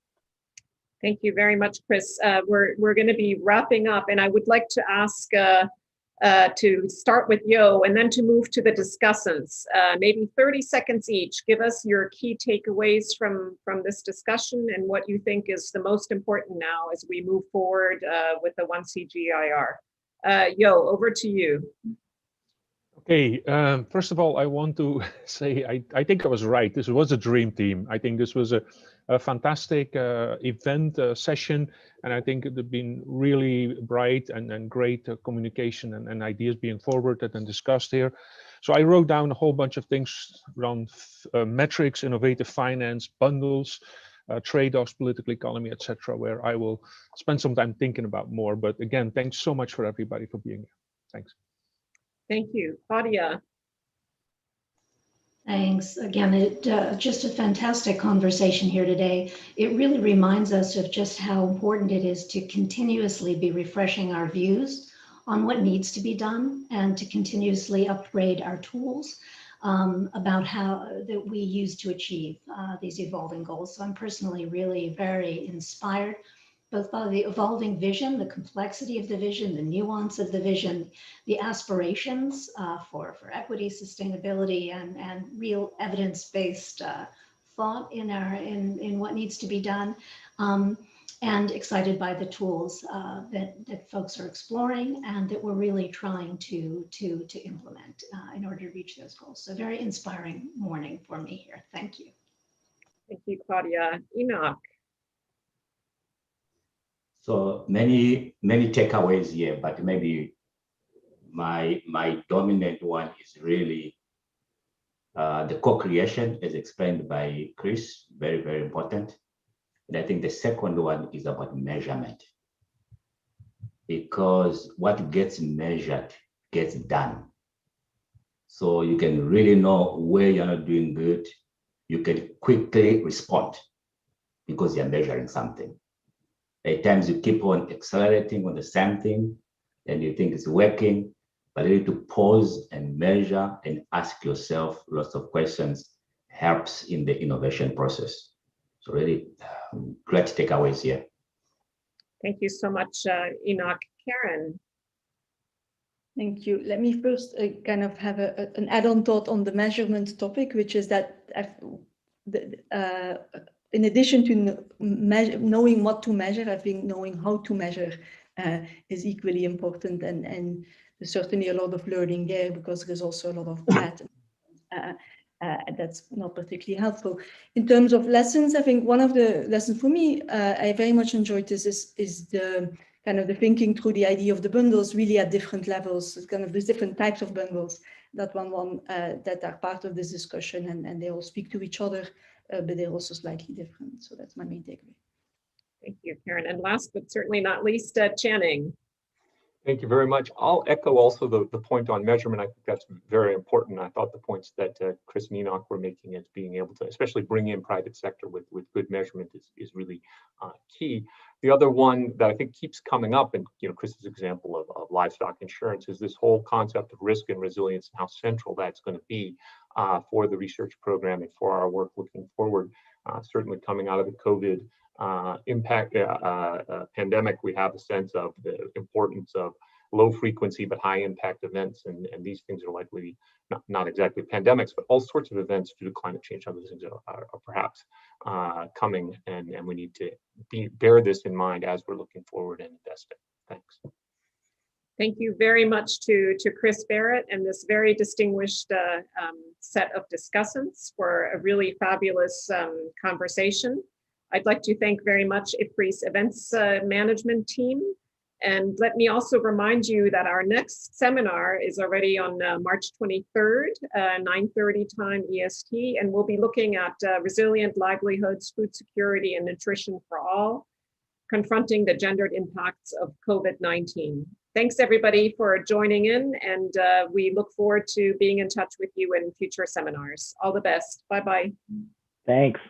Thank you very much, Chris. We're going to be wrapping up, and I would like to ask to start with Yo and then to move to the discussants. Maybe 30 seconds each. Give us your key takeaways from this discussion and what you think is the most important now as we move forward with the 1CGIAR. Yo, over to you. Okay, first of all, I want to say I think I was right. This was a dream team. I think this was a fantastic event session, and I think it had been really bright and great communication and ideas being forwarded and discussed here. So I wrote down a whole bunch of things around metrics, innovative finance, bundles, trade-offs, political economy, etc., where I will spend some time thinking about more. But again, thanks so much for everybody for being here. Thanks. Thank you. Claudia. Thanks. Again, just a fantastic conversation here today. It really reminds us of just how important it is to continuously be refreshing our views on what needs to be done and to continuously upgrade our tools about how that we use to achieve these evolving goals. So I'm personally really very inspired both by the evolving vision, the complexity of the vision, the nuance of the vision, the aspirations for equity, sustainability, and real evidence-based thought in what needs to be done, and excited by the tools that folks are exploring and that we're really trying to implement in order to reach those goals. So very inspiring morning for me here. Thank you. Thank you, Claudia. Enoch. So many takeaways here, but maybe my dominant one is really the co-creation, as explained by Chris, very, very important. And I think the second one is about measurement, because what gets measured gets done. So you can really know where you're not doing good. You can quickly respond because you're measuring something. At times you keep on accelerating on the same thing and you think it's working, but you need to pause and measure and ask yourself lots of questions helps in the innovation process. So really great takeaways here. Thank you so much, Enoch. Karen. Thank you. Let me first kind of have an add-on thought on the measurement topic, which is that in addition to knowing what to measure, I think knowing how to measure is equally important, and there's certainly a lot of learning there because there's also a lot of math. That's not particularly helpful. In terms of lessons, I think one of the lessons for me, I very much enjoyed this, is the kind of the thinking through the idea of the bundles really at different levels. It's kind of these different types of bundles that that are part of this discussion, and they all speak to each other, but they're also slightly different. So that's my main takeaway. Thank you, Karen. And last but certainly not least, Channing. Thank you very much. I'll echo also the point on measurement. I think that's very important. I thought the points that Chris and Enoch were making as being able to especially bring in private sector with good measurement is really key. The other one that I think keeps coming up, and Chris's example of livestock insurance, is this whole concept of risk and resilience and how central that's going to be for the research program and for our work looking forward. Certainly coming out of the COVID pandemic, we have a sense of the importance of low frequency but high impact events, and these things are likely not exactly pandemics, but all sorts of events due to climate change. Other things are perhaps coming, and we need to bear this in mind as we're looking forward and investing. Thanks. Thank you very much to Chris Barrett and this very distinguished set of discussants for a really fabulous conversation. I'd like to thank very much IFPRI's events management team. And let me also remind you that our next seminar is already on March 23rd, 9:30 time EST, and we'll be looking at resilient livelihoods, food security, and nutrition for all, confronting the gendered impacts of COVID-19. Thanks everybody for joining in, and we look forward to being in touch with you in future seminars. All the best. Bye-bye. Thanks.